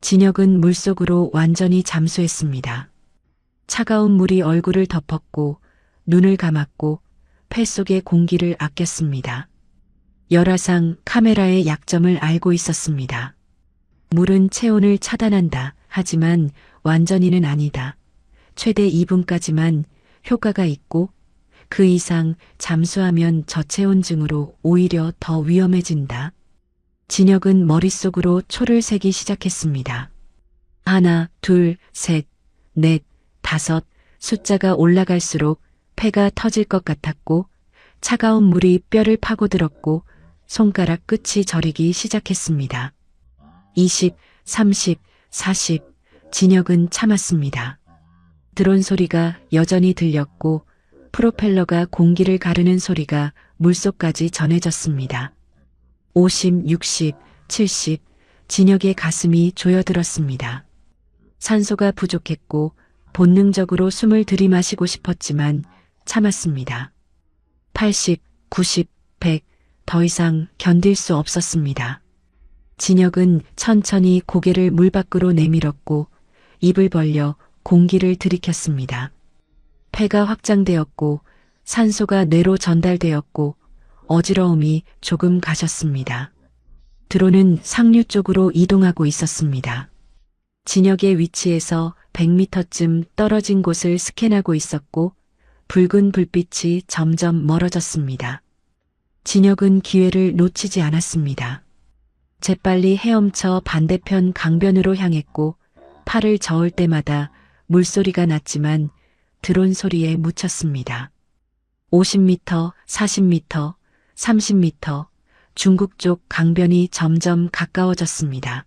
진혁은 물속으로 완전히 잠수했습니다. 차가운 물이 얼굴을 덮었고 눈을 감았고 폐 속의 공기를 아꼈습니다. 열화상 카메라의 약점을 알고 있었습니다. 물은 체온을 차단한다. 하지만 완전히는 아니다. 최대 2분까지만 효과가 있고 그 이상 잠수하면 저체온증으로 오히려 더 위험해진다. 진혁은 머릿속으로 초를 세기 시작했습니다. 1, 2, 3, 4, 5 숫자가 올라갈수록 폐가 터질 것 같았고 차가운 물이 뼈를 파고들었고 손가락 끝이 저리기 시작했습니다. 20, 30, 40 진혁은 참았습니다. 드론 소리가 여전히 들렸고 프로펠러가 공기를 가르는 소리가 물속까지 전해졌습니다. 50, 60, 70 진혁의 가슴이 조여들었습니다. 산소가 부족했고 본능적으로 숨을 들이마시고 싶었지만 참았습니다. 80, 90, 100 더 이상 견딜 수 없었습니다. 진혁은 천천히 고개를 물 밖으로 내밀었고 입을 벌려 공기를 들이켰습니다. 폐가 확장되었고 산소가 뇌로 전달되었고 어지러움이 조금 가셨습니다. 드론은 상류 쪽으로 이동하고 있었습니다. 진혁의 위치에서 100m쯤 떨어진 곳을 스캔하고 있었고 붉은 불빛이 점점 멀어졌습니다. 진혁은 기회를 놓치지 않았습니다. 재빨리 헤엄쳐 반대편 강변으로 향했고 팔을 저을 때마다 물소리가 났지만 드론 소리에 묻혔습니다. 50m, 40m, 30m 중국 쪽 강변이 점점 가까워졌습니다.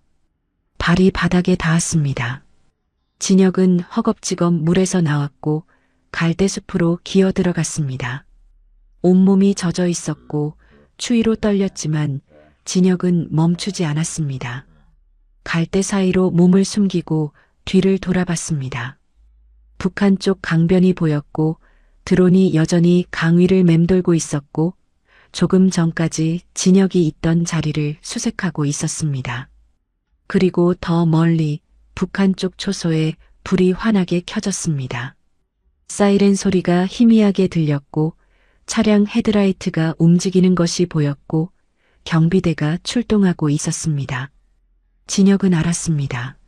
발이 바닥에 닿았습니다. 진혁은 허겁지겁 물에서 나왔고 갈대숲으로 기어 들어갔습니다. 온몸이 젖어 있었고 추위로 떨렸지만 진혁은 멈추지 않았습니다. 갈대 사이로 몸을 숨기고 뒤를 돌아봤습니다. 북한 쪽 강변이 보였고 드론이 여전히 강 위를 맴돌고 있었고 조금 전까지 진혁이 있던 자리를 수색하고 있었습니다. 그리고 더 멀리 북한 쪽 초소에 불이 환하게 켜졌습니다. 사이렌 소리가 희미하게 들렸고 차량 헤드라이트가 움직이는 것이 보였고 경비대가 출동하고 있었습니다. 진혁은 알았습니다.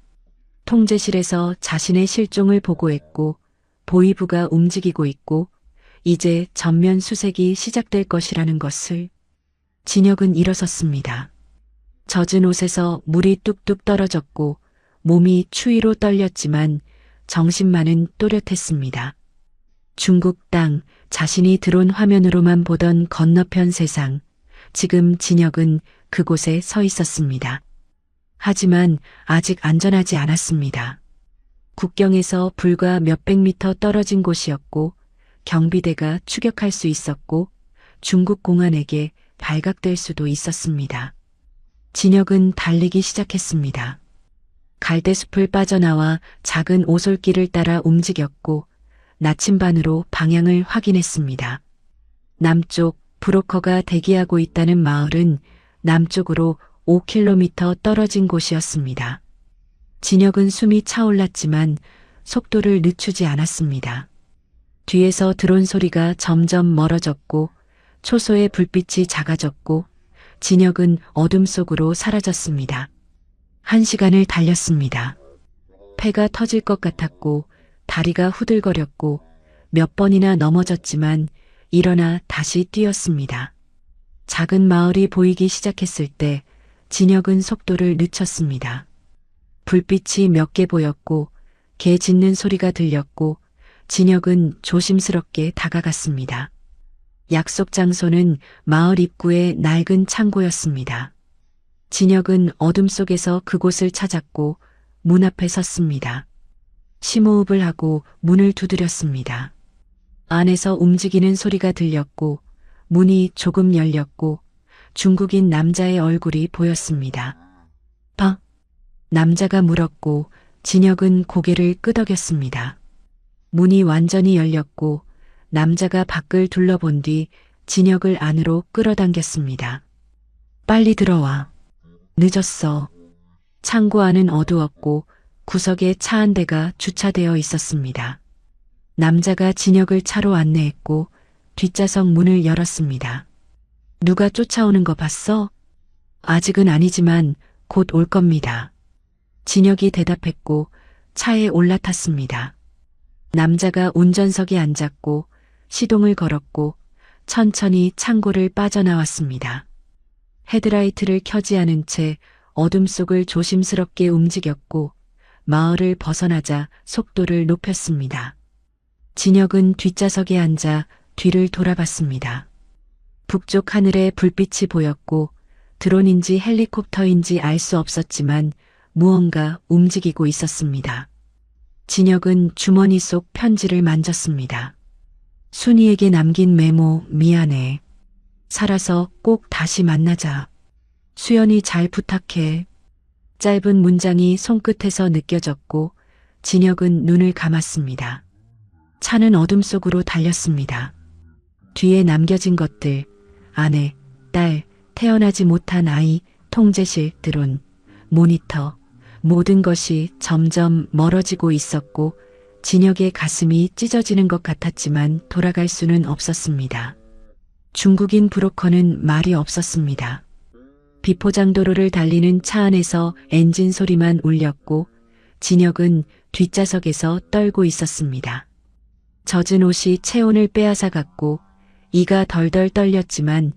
통제실에서 자신의 실종을 보고했고 보위부가 움직이고 있고 이제 전면 수색이 시작될 것이라는 것을. 진혁은 일어섰습니다. 젖은 옷에서 물이 뚝뚝 떨어졌고 몸이 추위로 떨렸지만 정신만은 또렷했습니다. 중국 땅, 자신이 드론 화면으로만 보던 건너편 세상, 지금 진혁은 그곳에 서 있었습니다. 하지만 아직 안전하지 않았습니다. 국경에서 불과 몇백 미터 떨어진 곳이었고 경비대가 추격할 수 있었고 중국 공안에게 발각될 수도 있었습니다. 진혁은 달리기 시작했습니다. 갈대숲을 빠져나와 작은 오솔길을 따라 움직였고 나침반으로 방향을 확인했습니다. 남쪽 브로커가 대기하고 있다는 마을은 남쪽으로 5km 떨어진 곳이었습니다. 진혁은 숨이 차올랐지만 속도를 늦추지 않았습니다. 뒤에서 드론 소리가 점점 멀어졌고 초소의 불빛이 작아졌고 진혁은 어둠 속으로 사라졌습니다. 1시간을 달렸습니다. 폐가 터질 것 같았고 다리가 후들거렸고 몇 번이나 넘어졌지만 일어나 다시 뛰었습니다. 작은 마을이 보이기 시작했을 때 진혁은 속도를 늦췄습니다. 불빛이 몇 개 보였고 개 짖는 소리가 들렸고 진혁은 조심스럽게 다가갔습니다. 약속 장소는 마을 입구의 낡은 창고였습니다. 진혁은 어둠 속에서 그곳을 찾았고 문 앞에 섰습니다. 심호흡을 하고 문을 두드렸습니다. 안에서 움직이는 소리가 들렸고 문이 조금 열렸고 중국인 남자의 얼굴이 보였습니다. 봐. 남자가 물었고 진혁은 고개를 끄덕였습니다. 문이 완전히 열렸고 남자가 밖을 둘러본 뒤 진혁을 안으로 끌어당겼습니다. 빨리 들어와. 늦었어. 창고 안은 어두웠고 구석에 차 한 대가 주차되어 있었습니다. 남자가 진혁을 차로 안내했고 뒷좌석 문을 열었습니다. 누가 쫓아오는 거 봤어? 아직은 아니지만 곧 올 겁니다. 진혁이 대답했고 차에 올라탔습니다. 남자가 운전석에 앉았고 시동을 걸었고 천천히 창고를 빠져나왔습니다. 헤드라이트를 켜지 않은 채 어둠 속을 조심스럽게 움직였고 마을을 벗어나자 속도를 높였습니다. 진혁은 뒷좌석에 앉아 뒤를 돌아봤습니다. 북쪽 하늘에 불빛이 보였고 드론인지 헬리콥터인지 알 수 없었지만 무언가 움직이고 있었습니다. 진혁은 주머니 속 편지를 만졌습니다. 순이에게 남긴 메모 미안해. 살아서 꼭 다시 만나자. 수연이 잘 부탁해. 짧은 문장이 손끝에서 느껴졌고 진혁은 눈을 감았습니다. 차는 어둠 속으로 달렸습니다. 뒤에 남겨진 것들, 아내, 딸, 태어나지 못한 아이, 통제실, 드론, 모니터, 모든 것이 점점 멀어지고 있었고 진혁의 가슴이 찢어지는 것 같았지만 돌아갈 수는 없었습니다. 중국인 브로커는 말이 없었습니다. 비포장도로를 달리는 차 안에서 엔진 소리만 울렸고 진혁은 뒷좌석에서 떨고 있었습니다. 젖은 옷이 체온을 빼앗아 갔고 이가 덜덜 떨렸지만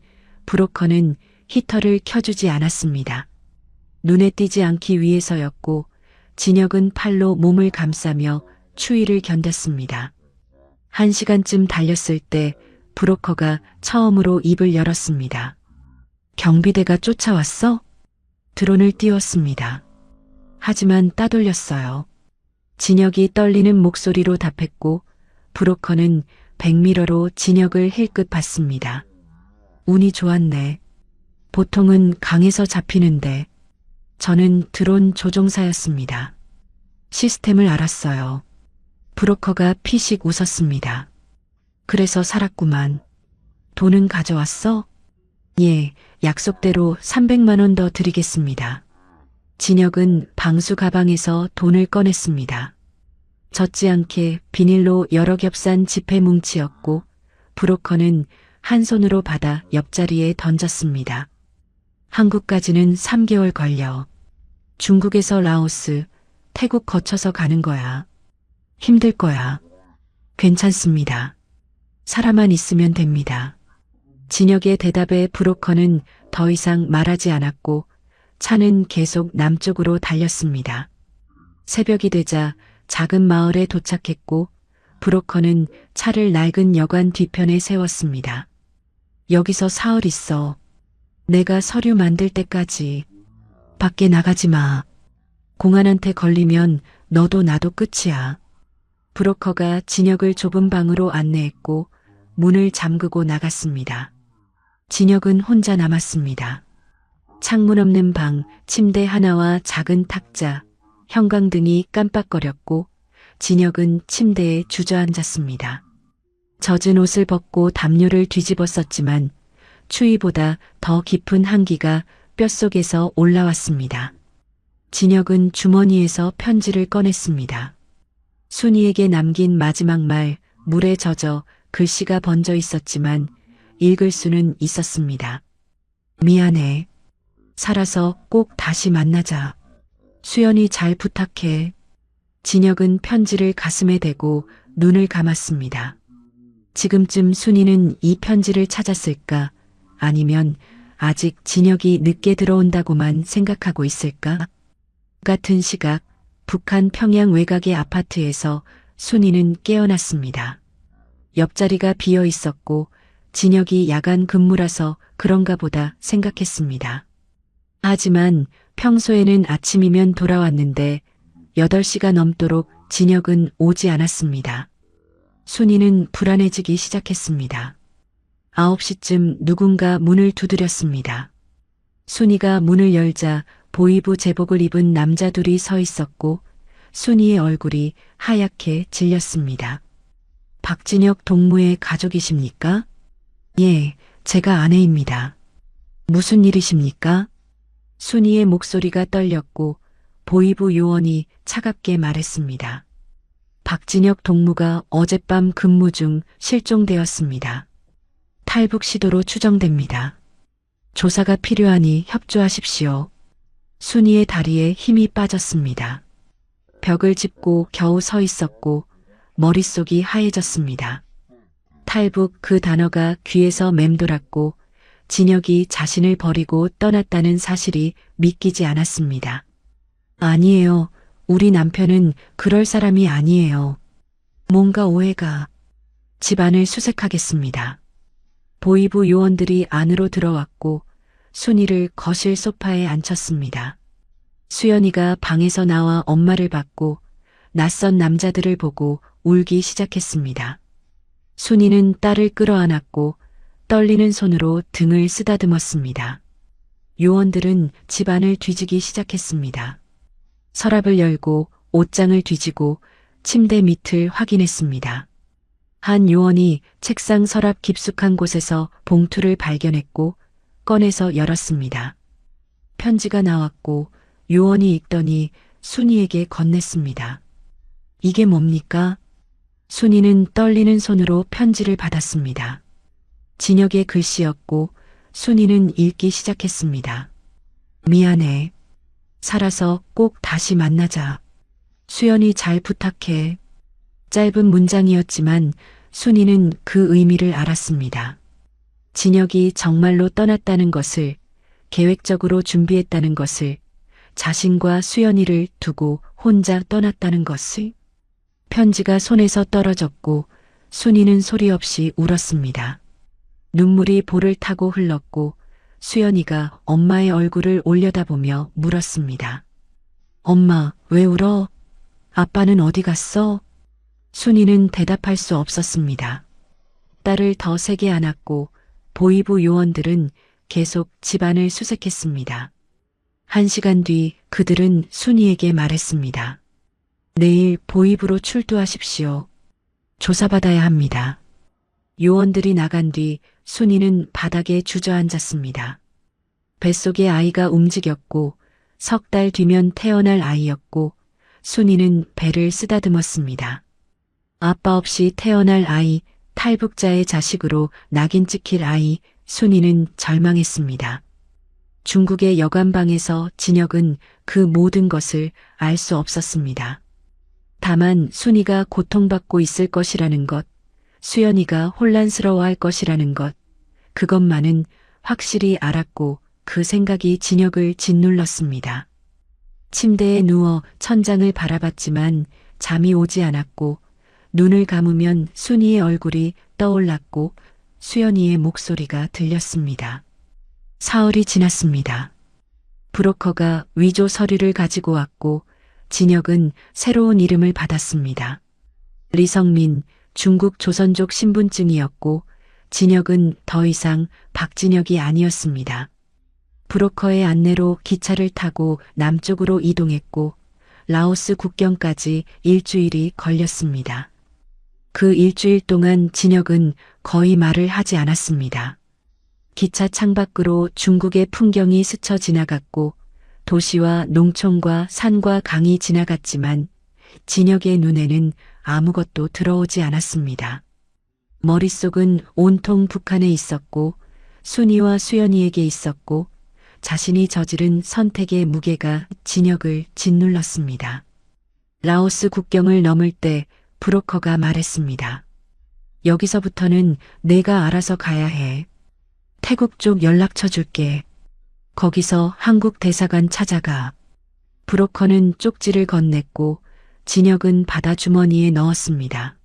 브로커는 히터를 켜주지 않았습니다. 눈에 띄지 않기 위해서였고 진혁은 팔로 몸을 감싸며 추위를 견뎠습니다. 1시간쯤 달렸을 때 브로커가 처음으로 입을 열었습니다. 경비대가 쫓아왔어? 드론을 띄웠습니다. 하지만 따돌렸어요. 진혁이 떨리는 목소리로 답했고 브로커는 백미러로 진혁을 힐끗 봤습니다. 운이 좋았네. 보통은 강에서 잡히는데 저는 드론 조종사였습니다. 시스템을 알았어요. 브로커가 피식 웃었습니다. 그래서 살았구만. 돈은 가져왔어? 예, 약속대로 300만 원 더 드리겠습니다. 진혁은 방수 가방에서 돈을 꺼냈습니다. 젖지 않게 비닐로 여러 겹산 지폐 뭉치였고 브로커는 한 손으로 받아 옆자리에 던졌습니다. 한국까지는 3개월 걸려. 중국에서 라오스, 태국 거쳐서 가는 거야. 힘들 거야. 괜찮습니다. 살아만 있으면 됩니다. 진혁의 대답에 브로커는 더 이상 말하지 않았고 차는 계속 남쪽으로 달렸습니다. 새벽이 되자 작은 마을에 도착했고 브로커는 차를 낡은 여관 뒤편에 세웠습니다. 여기서 사흘 있어. 내가 서류 만들 때까지. 밖에 나가지 마. 공안한테 걸리면 너도 나도 끝이야. 브로커가 진혁을 좁은 방으로 안내했고 문을 잠그고 나갔습니다. 진혁은 혼자 남았습니다. 창문 없는 방, 침대 하나와 작은 탁자, 형광등이 깜빡거렸고 진혁은 침대에 주저앉았습니다. 젖은 옷을 벗고 담요를 뒤집어 썼지만 추위보다 더 깊은 한기가 뼛속에서 올라왔습니다. 진혁은 주머니에서 편지를 꺼냈습니다. 순이에게 남긴 마지막 말, 물에 젖어 글씨가 번져 있었지만 읽을 수는 있었습니다. 미안해. 살아서 꼭 다시 만나자. 수연이 잘 부탁해. 진혁은 편지를 가슴에 대고 눈을 감았습니다. 지금쯤 순이는 이 편지를 찾았을까? 아니면 아직 진혁이 늦게 들어온다고만 생각하고 있을까? 같은 시각 북한 평양 외곽의 아파트에서 순이는 깨어났습니다. 옆자리가 비어 있었고 진혁이 야간 근무라서 그런가 보다 생각했습니다. 하지만 평소에는 아침이면 돌아왔는데 8시가 넘도록 진혁은 오지 않았습니다. 순이는 불안해지기 시작했습니다. 9시쯤 누군가 문을 두드렸습니다. 순이가 문을 열자 보이부 제복을 입은 남자 둘이 서 있었고 순이의 얼굴이 하얗게 질렸습니다. 박진혁 동무의 가족이십니까? 예, 제가 아내입니다. 무슨 일이십니까? 순이의 목소리가 떨렸고 보이부 요원이 차갑게 말했습니다. 박진혁 동무가 어젯밤 근무 중 실종되었습니다. 탈북 시도로 추정됩니다. 조사가 필요하니 협조하십시오. 순이의 다리에 힘이 빠졌습니다. 벽을 짚고 겨우 서 있었고 머릿속이 하얘졌습니다. 탈북 그 단어가 귀에서 맴돌았고 진혁이 자신을 버리고 떠났다는 사실이 믿기지 않았습니다. 아니에요. 우리 남편은 그럴 사람이 아니에요. 뭔가 오해가. 집안을 수색하겠습니다. 보이부 요원들이 안으로 들어왔고 순이를 거실 소파에 앉혔습니다. 수연이가 방에서 나와 엄마를 받고 낯선 남자들을 보고 울기 시작했습니다. 순이는 딸을 끌어안았고 떨리는 손으로 등을 쓰다듬었습니다. 요원들은 집안을 뒤지기 시작했습니다. 서랍을 열고 옷장을 뒤지고 침대 밑을 확인했습니다. 한 요원이 책상 서랍 깊숙한 곳에서 봉투를 발견했고 꺼내서 열었습니다. 편지가 나왔고 요원이 읽더니 순이에게 건넸습니다. 이게 뭡니까? 순이는 떨리는 손으로 편지를 받았습니다. 진혁의 글씨였고 순이는 읽기 시작했습니다. 미안해. 살아서 꼭 다시 만나자. 수연이 잘 부탁해. 짧은 문장이었지만 순이는 그 의미를 알았습니다. 진혁이 정말로 떠났다는 것을, 계획적으로 준비했다는 것을, 자신과 수연이를 두고 혼자 떠났다는 것을. 편지가 손에서 떨어졌고 순이는 소리 없이 울었습니다. 눈물이 볼을 타고 흘렀고 수연이가 엄마의 얼굴을 올려다보며 물었습니다. 엄마, 왜 울어? 아빠는 어디 갔어? 순이는 대답할 수 없었습니다. 딸을 더 세게 안았고 보이부 요원들은 계속 집안을 수색했습니다. 1시간 뒤 그들은 순이에게 말했습니다. 내일 보이부로 출두하십시오. 조사받아야 합니다. 요원들이 나간 뒤 순이는 바닥에 주저앉았습니다. 뱃속에 아이가 움직였고 3달 뒤면 태어날 아이였고 순이는 배를 쓰다듬었습니다. 아빠 없이 태어날 아이, 탈북자의 자식으로 낙인 찍힐 아이, 순이는 절망했습니다. 중국의 여관방에서 진혁은 그 모든 것을 알 수 없었습니다. 다만 순이가 고통받고 있을 것이라는 것, 수연이가 혼란스러워할 것이라는 것, 그것만은 확실히 알았고 그 생각이 진혁을 짓눌렀습니다. 침대에 누워 천장을 바라봤지만 잠이 오지 않았고 눈을 감으면 순이의 얼굴이 떠올랐고 수연이의 목소리가 들렸습니다. 사흘이 지났습니다. 브로커가 위조 서류를 가지고 왔고 진혁은 새로운 이름을 받았습니다. 리성민, 중국 조선족 신분증이었고 진혁은 더 이상 박진혁이 아니었습니다. 브로커의 안내로 기차를 타고 남쪽으로 이동했고 라오스 국경까지 일주일이 걸렸습니다. 그 일주일 동안 진혁은 거의 말을 하지 않았습니다. 기차 창밖으로 중국의 풍경이 스쳐 지나갔고 도시와 농촌과 산과 강이 지나갔지만 진혁의 눈에는 아무것도 들어오지 않았습니다. 머릿속은 온통 북한에 있었고 순이와 수연이에게 있었고 자신이 저지른 선택의 무게가 진혁을 짓눌렀습니다. 라오스 국경을 넘을 때 브로커가 말했습니다. 여기서부터는 내가 알아서 가야 해. 태국 쪽 연락처 줄게. 거기서 한국 대사관 찾아가. 브로커는 쪽지를 건넸고 진혁은 바다 주머니에 넣었습니다.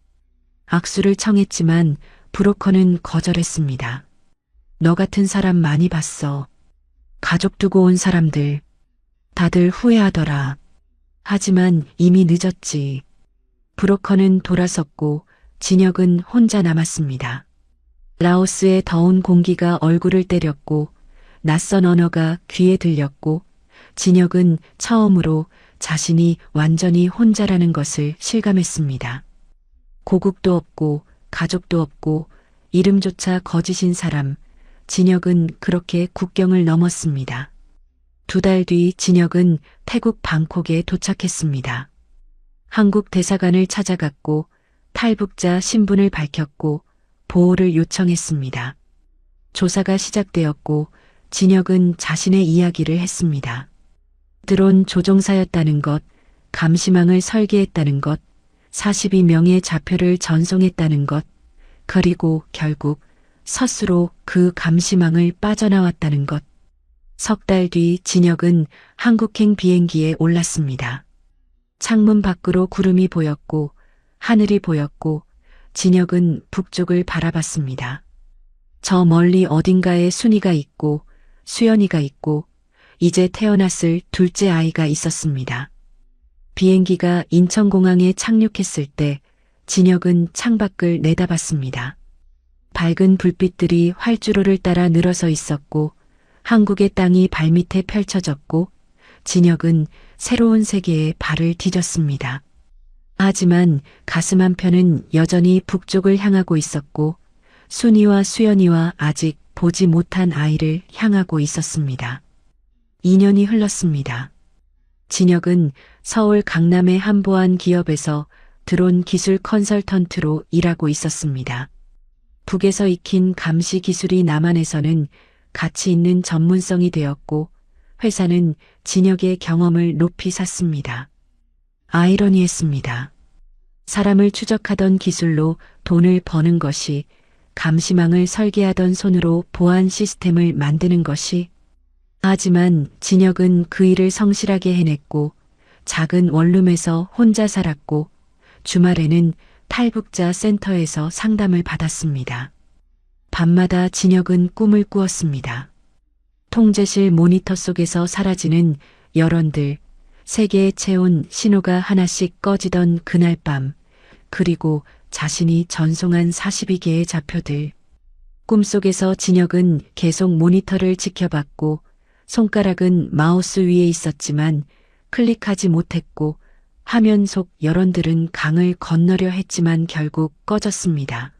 악수를 청했지만 브로커는 거절했습니다. 너 같은 사람 많이 봤어. 가족 두고 온 사람들. 다들 후회하더라. 하지만 이미 늦었지. 브로커는 돌아섰고 진혁은 혼자 남았습니다. 라오스의 더운 공기가 얼굴을 때렸고 낯선 언어가 귀에 들렸고 진혁은 처음으로 자신이 완전히 혼자라는 것을 실감했습니다. 고국도 없고 가족도 없고 이름조차 거짓인 사람, 진혁은 그렇게 국경을 넘었습니다. 2달 뒤 진혁은 태국 방콕에 도착했습니다. 한국 대사관을 찾아갔고 탈북자 신분을 밝혔고 보호를 요청했습니다. 조사가 시작되었고 진혁은 자신의 이야기를 했습니다. 드론 조종사였다는 것, 감시망을 설계했다는 것, 42명의 좌표를 전송했다는 것, 그리고 결국 스스로 그 감시망을 빠져나왔다는 것. 석 달 뒤 진혁은 한국행 비행기에 올랐습니다. 창문 밖으로 구름이 보였고 하늘이 보였고 진혁은 북쪽을 바라봤습니다. 저 멀리 어딘가에 순이가 있고 수연이가 있고 이제 태어났을 둘째 아이가 있었습니다. 비행기가 인천공항에 착륙했을 때 진혁은 창밖을 내다봤습니다. 밝은 불빛들이 활주로를 따라 늘어서 있었고 한국의 땅이 발밑에 펼쳐졌고 진혁은 새로운 세계에 발을 디뎠습니다. 하지만 가슴 한편은 여전히 북쪽을 향하고 있었고 순이와 수연이와 아직 보지 못한 아이를 향하고 있었습니다. 2년이 흘렀습니다. 진혁은 서울 강남의 한 보안 기업에서 드론 기술 컨설턴트로 일하고 있었습니다. 북에서 익힌 감시 기술이 남한에서는 가치 있는 전문성이 되었고 회사는 진혁의 경험을 높이 샀습니다. 아이러니했습니다. 사람을 추적하던 기술로 돈을 버는 것이 감시망을 설계하던 손으로 보안 시스템을 만드는 것이. 하지만 진혁은 그 일을 성실하게 해냈고 작은 원룸에서 혼자 살았고 주말에는 탈북자 센터에서 상담을 받았습니다. 밤마다 진혁은 꿈을 꾸었습니다. 통제실 모니터 속에서 사라지는 여론들, 세계에 채운 신호가 하나씩 꺼지던 그날 밤, 그리고 자신이 전송한 42개의 좌표들. 꿈속에서 진혁은 계속 모니터를 지켜봤고 손가락은 마우스 위에 있었지만 클릭하지 못했고 화면 속 여론들은 강을 건너려 했지만 결국 꺼졌습니다.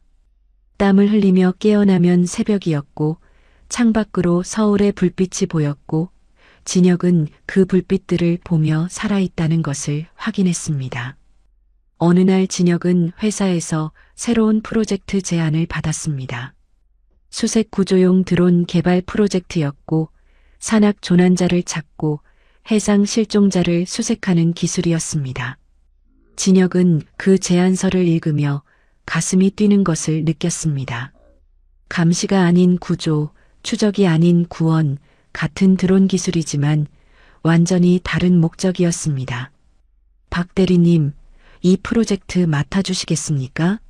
땀을 흘리며 깨어나면 새벽이었고 창밖으로 서울의 불빛이 보였고 진혁은 그 불빛들을 보며 살아있다는 것을 확인했습니다. 어느 날 진혁은 회사에서 새로운 프로젝트 제안을 받았습니다. 수색 구조용 드론 개발 프로젝트였고 산악 조난자를 찾고 해상 실종자를 수색하는 기술이었습니다. 진혁은 그 제안서를 읽으며 가슴이 뛰는 것을 느꼈습니다. 감시가 아닌 구조, 추적이 아닌 구원, 같은 드론 기술이지만 완전히 다른 목적이었습니다. 박 대리님, 이 프로젝트 맡아주시겠습니까?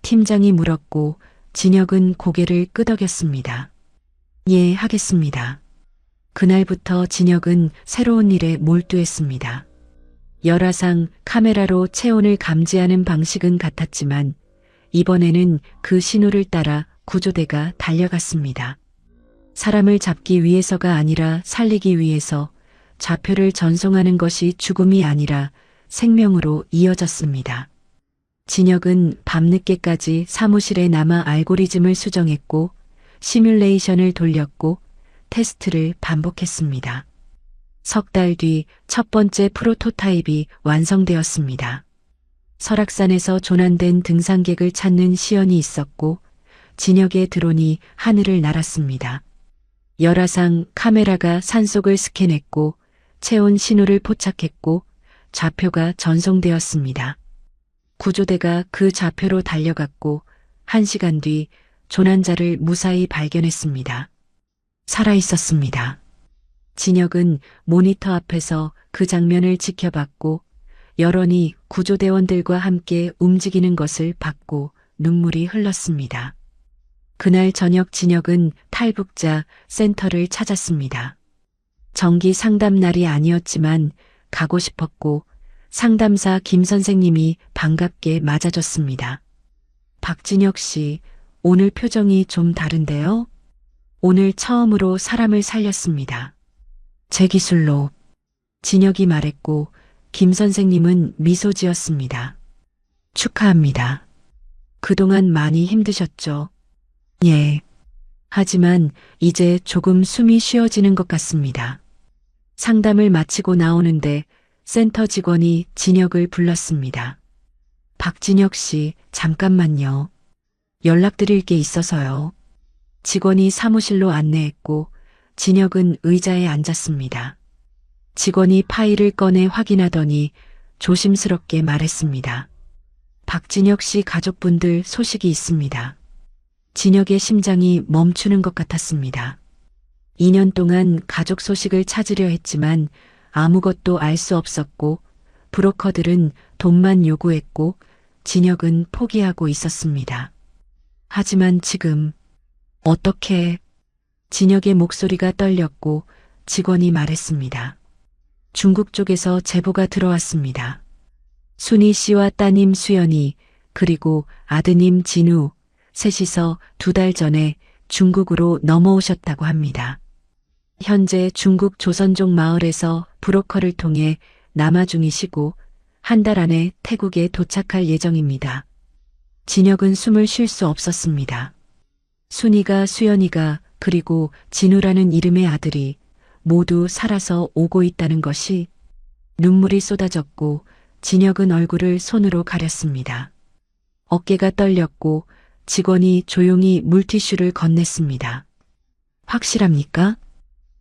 팀장이 물었고 진혁은 고개를 끄덕였습니다. 예, 하겠습니다. 그날부터 진혁은 새로운 일에 몰두했습니다. 열화상 카메라로 체온을 감지하는 방식은 같았지만 이번에는 그 신호를 따라 구조대가 달려갔습니다. 사람을 잡기 위해서가 아니라 살리기 위해서 좌표를 전송하는 것이 죽음이 아니라 생명으로 이어졌습니다. 진혁은 밤늦게까지 사무실에 남아 알고리즘을 수정했고 시뮬레이션을 돌렸고 테스트를 반복했습니다. 석 달 뒤 첫 번째 프로토타입이 완성되었습니다. 설악산에서 조난된 등산객을 찾는 시연이 있었고 진혁의 드론이 하늘을 날았습니다. 열화상 카메라가 산속을 스캔했고 체온 신호를 포착했고 좌표가 전송되었습니다. 구조대가 그 좌표로 달려갔고 1시간 뒤 조난자를 무사히 발견했습니다. 살아 있었습니다. 진혁은 모니터 앞에서 그 장면을 지켜봤고 여론이 구조대원들과 함께 움직이는 것을 봤고 눈물이 흘렀습니다. 그날 저녁 진혁은 탈북자 센터를 찾았습니다. 정기 상담 날이 아니었지만 가고 싶었고 상담사 김 선생님이 반갑게 맞아줬습니다. 박진혁 씨, 오늘 표정이 좀 다른데요? 오늘 처음으로 사람을 살렸습니다. 제 기술로. 진혁이 말했고 김 선생님은 미소 지었습니다. 축하합니다. 그동안 많이 힘드셨죠? 예. 하지만 이제 조금 숨이 쉬어지는 것 같습니다. 상담을 마치고 나오는데 센터 직원이 진혁을 불렀습니다. 박진혁 씨, 잠깐만요. 연락드릴 게 있어서요. 직원이 사무실로 안내했고 진혁은 의자에 앉았습니다. 직원이 파일을 꺼내 확인하더니 조심스럽게 말했습니다. 박진혁 씨 가족분들 소식이 있습니다. 진혁의 심장이 멈추는 것 같았습니다. 2년 동안 가족 소식을 찾으려 했지만 아무것도 알 수 없었고 브로커들은 돈만 요구했고 진혁은 포기하고 있었습니다. 하지만 지금 어떻게? 진혁의 목소리가 떨렸고 직원이 말했습니다. 중국 쪽에서 제보가 들어왔습니다. 순희 씨와 따님 수연이 그리고 아드님 진우 셋이서 2달 전에 중국으로 넘어오셨다고 합니다. 현재 중국 조선족 마을에서 브로커를 통해 남아 중이시고 1달 안에 태국에 도착할 예정입니다. 진혁은 숨을 쉴 수 없었습니다. 순이가 수연이가 그리고 진우라는 이름의 아들이 모두 살아서 오고 있다는 것이 눈물이 쏟아졌고 진혁은 얼굴을 손으로 가렸습니다. 어깨가 떨렸고 직원이 조용히 물티슈를 건넸습니다. 확실합니까?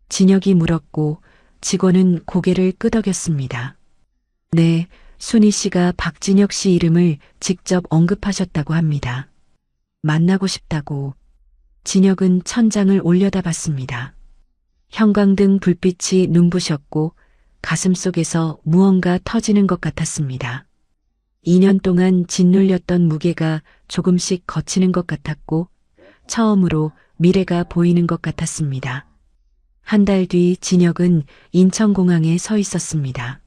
진혁이 물었고 직원은 고개를 끄덕였습니다. 네, 순희 씨가 박진혁 씨 이름을 직접 언급하셨다고 합니다. 만나고 싶다고. 진혁은 천장을 올려다봤습니다. 형광등 불빛이 눈부셨고 가슴속에서 무언가 터지는 것 같았습니다. 2년 동안 짓눌렸던 무게가 조금씩 거치는 것 같았고 처음으로 미래가 보이는 것 같았습니다. 1달 뒤 진혁은 인천공항에 서 있었습니다.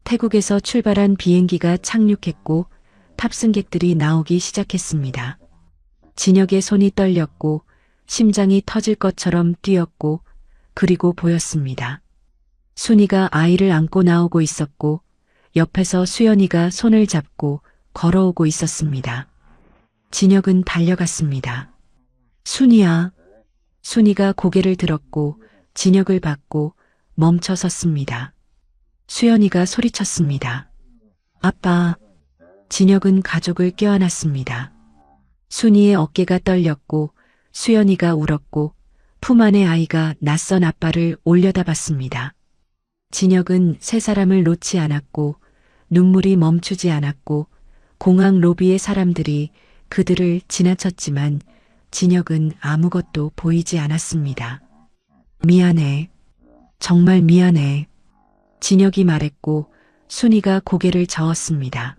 태국에서 출발한 비행기가 착륙했고 탑승객들이 나오기 시작했습니다. 진혁의 손이 떨렸고 심장이 터질 것처럼 뛰었고 그리고 보였습니다. 순이가 아이를 안고 나오고 있었고 옆에서 수연이가 손을 잡고 걸어오고 있었습니다. 진혁은 달려갔습니다. 순이야. 순이가 고개를 들었고 진혁을 봤고 멈춰 섰습니다. 수연이가 소리쳤습니다. 아빠. 진혁은 가족을 껴안았습니다. 순이의 어깨가 떨렸고 수연이가 울었고 품 안의 아이가 낯선 아빠를 올려다봤습니다. 진혁은 세 사람을 놓지 않았고 눈물이 멈추지 않았고 공항 로비의 사람들이 그들을 지나쳤지만 진혁은 아무것도 보이지 않았습니다. 미안해. 정말 미안해. 진혁이 말했고 순이가 고개를 저었습니다.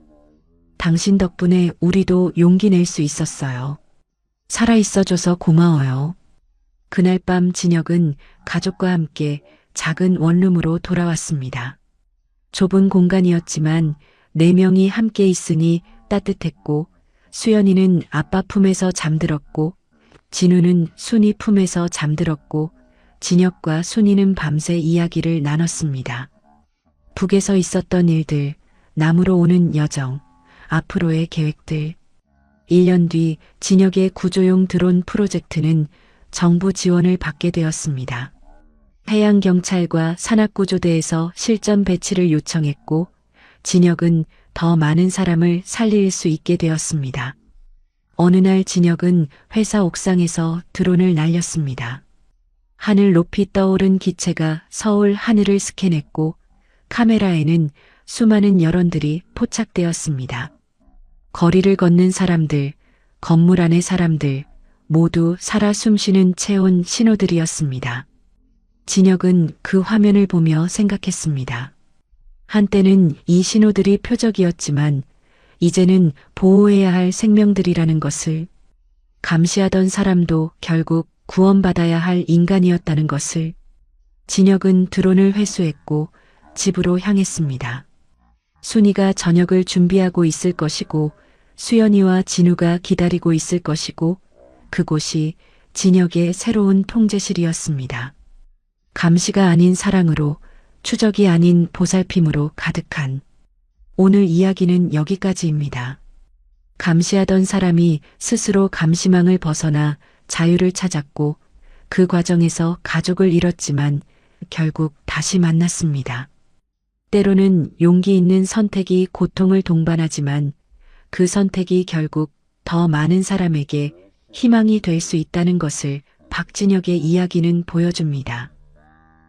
당신 덕분에 우리도 용기 낼 수 있었어요. 살아있어줘서 고마워요. 그날 밤 진혁은 가족과 함께 작은 원룸으로 돌아왔습니다. 좁은 공간이었지만 4명이 함께 있으니 따뜻했고 수연이는 아빠 품에서 잠들었고 진우는 순이 품에서 잠들었고 진혁과 순이는 밤새 이야기를 나눴습니다. 북에서 있었던 일들, 남으로 오는 여정, 앞으로의 계획들. 1년 뒤 진혁의 구조용 드론 프로젝트는 정부 지원을 받게 되었습니다. 해양경찰과 산악구조대에서 실전 배치를 요청했고 진혁은 더 많은 사람을 살릴 수 있게 되었습니다. 어느 날 진혁은 회사 옥상에서 드론을 날렸습니다. 하늘 높이 떠오른 기체가 서울 하늘을 스캔했고 카메라에는 수많은 여론들이 포착되었습니다. 거리를 걷는 사람들, 건물 안의 사람들, 모두 살아 숨쉬는 체온 신호들이었습니다. 진혁은 그 화면을 보며 생각했습니다. 한때는 이 신호들이 표적이었지만 이제는 보호해야 할 생명들이라는 것을, 감시하던 사람도 결국 구원받아야 할 인간이었다는 것을. 진혁은 드론을 회수했고 집으로 향했습니다. 순이가 저녁을 준비하고 있을 것이고 수연이와 진우가 기다리고 있을 것이고 그곳이 진혁의 새로운 통제실이었습니다. 감시가 아닌 사랑으로, 추적이 아닌 보살핌으로 가득한. 오늘 이야기는 여기까지입니다. 감시하던 사람이 스스로 감시망을 벗어나 자유를 찾았고 그 과정에서 가족을 잃었지만 결국 다시 만났습니다. 때로는 용기 있는 선택이 고통을 동반하지만 그 선택이 결국 더 많은 사람에게 희망이 될 수 있다는 것을 박진혁의 이야기는 보여줍니다.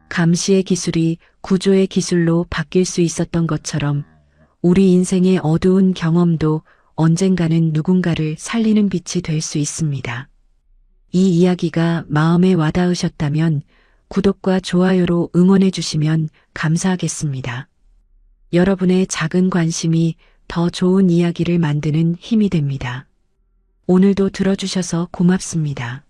감시의 기술이 구조의 기술로 바뀔 수 있었던 것처럼 우리 인생의 어두운 경험도 언젠가는 누군가를 살리는 빛이 될 수 있습니다. 이 이야기가 마음에 와닿으셨다면 구독과 좋아요로 응원해 주시면 감사하겠습니다. 여러분의 작은 관심이 더 좋은 이야기를 만드는 힘이 됩니다. 오늘도 들어주셔서 고맙습니다.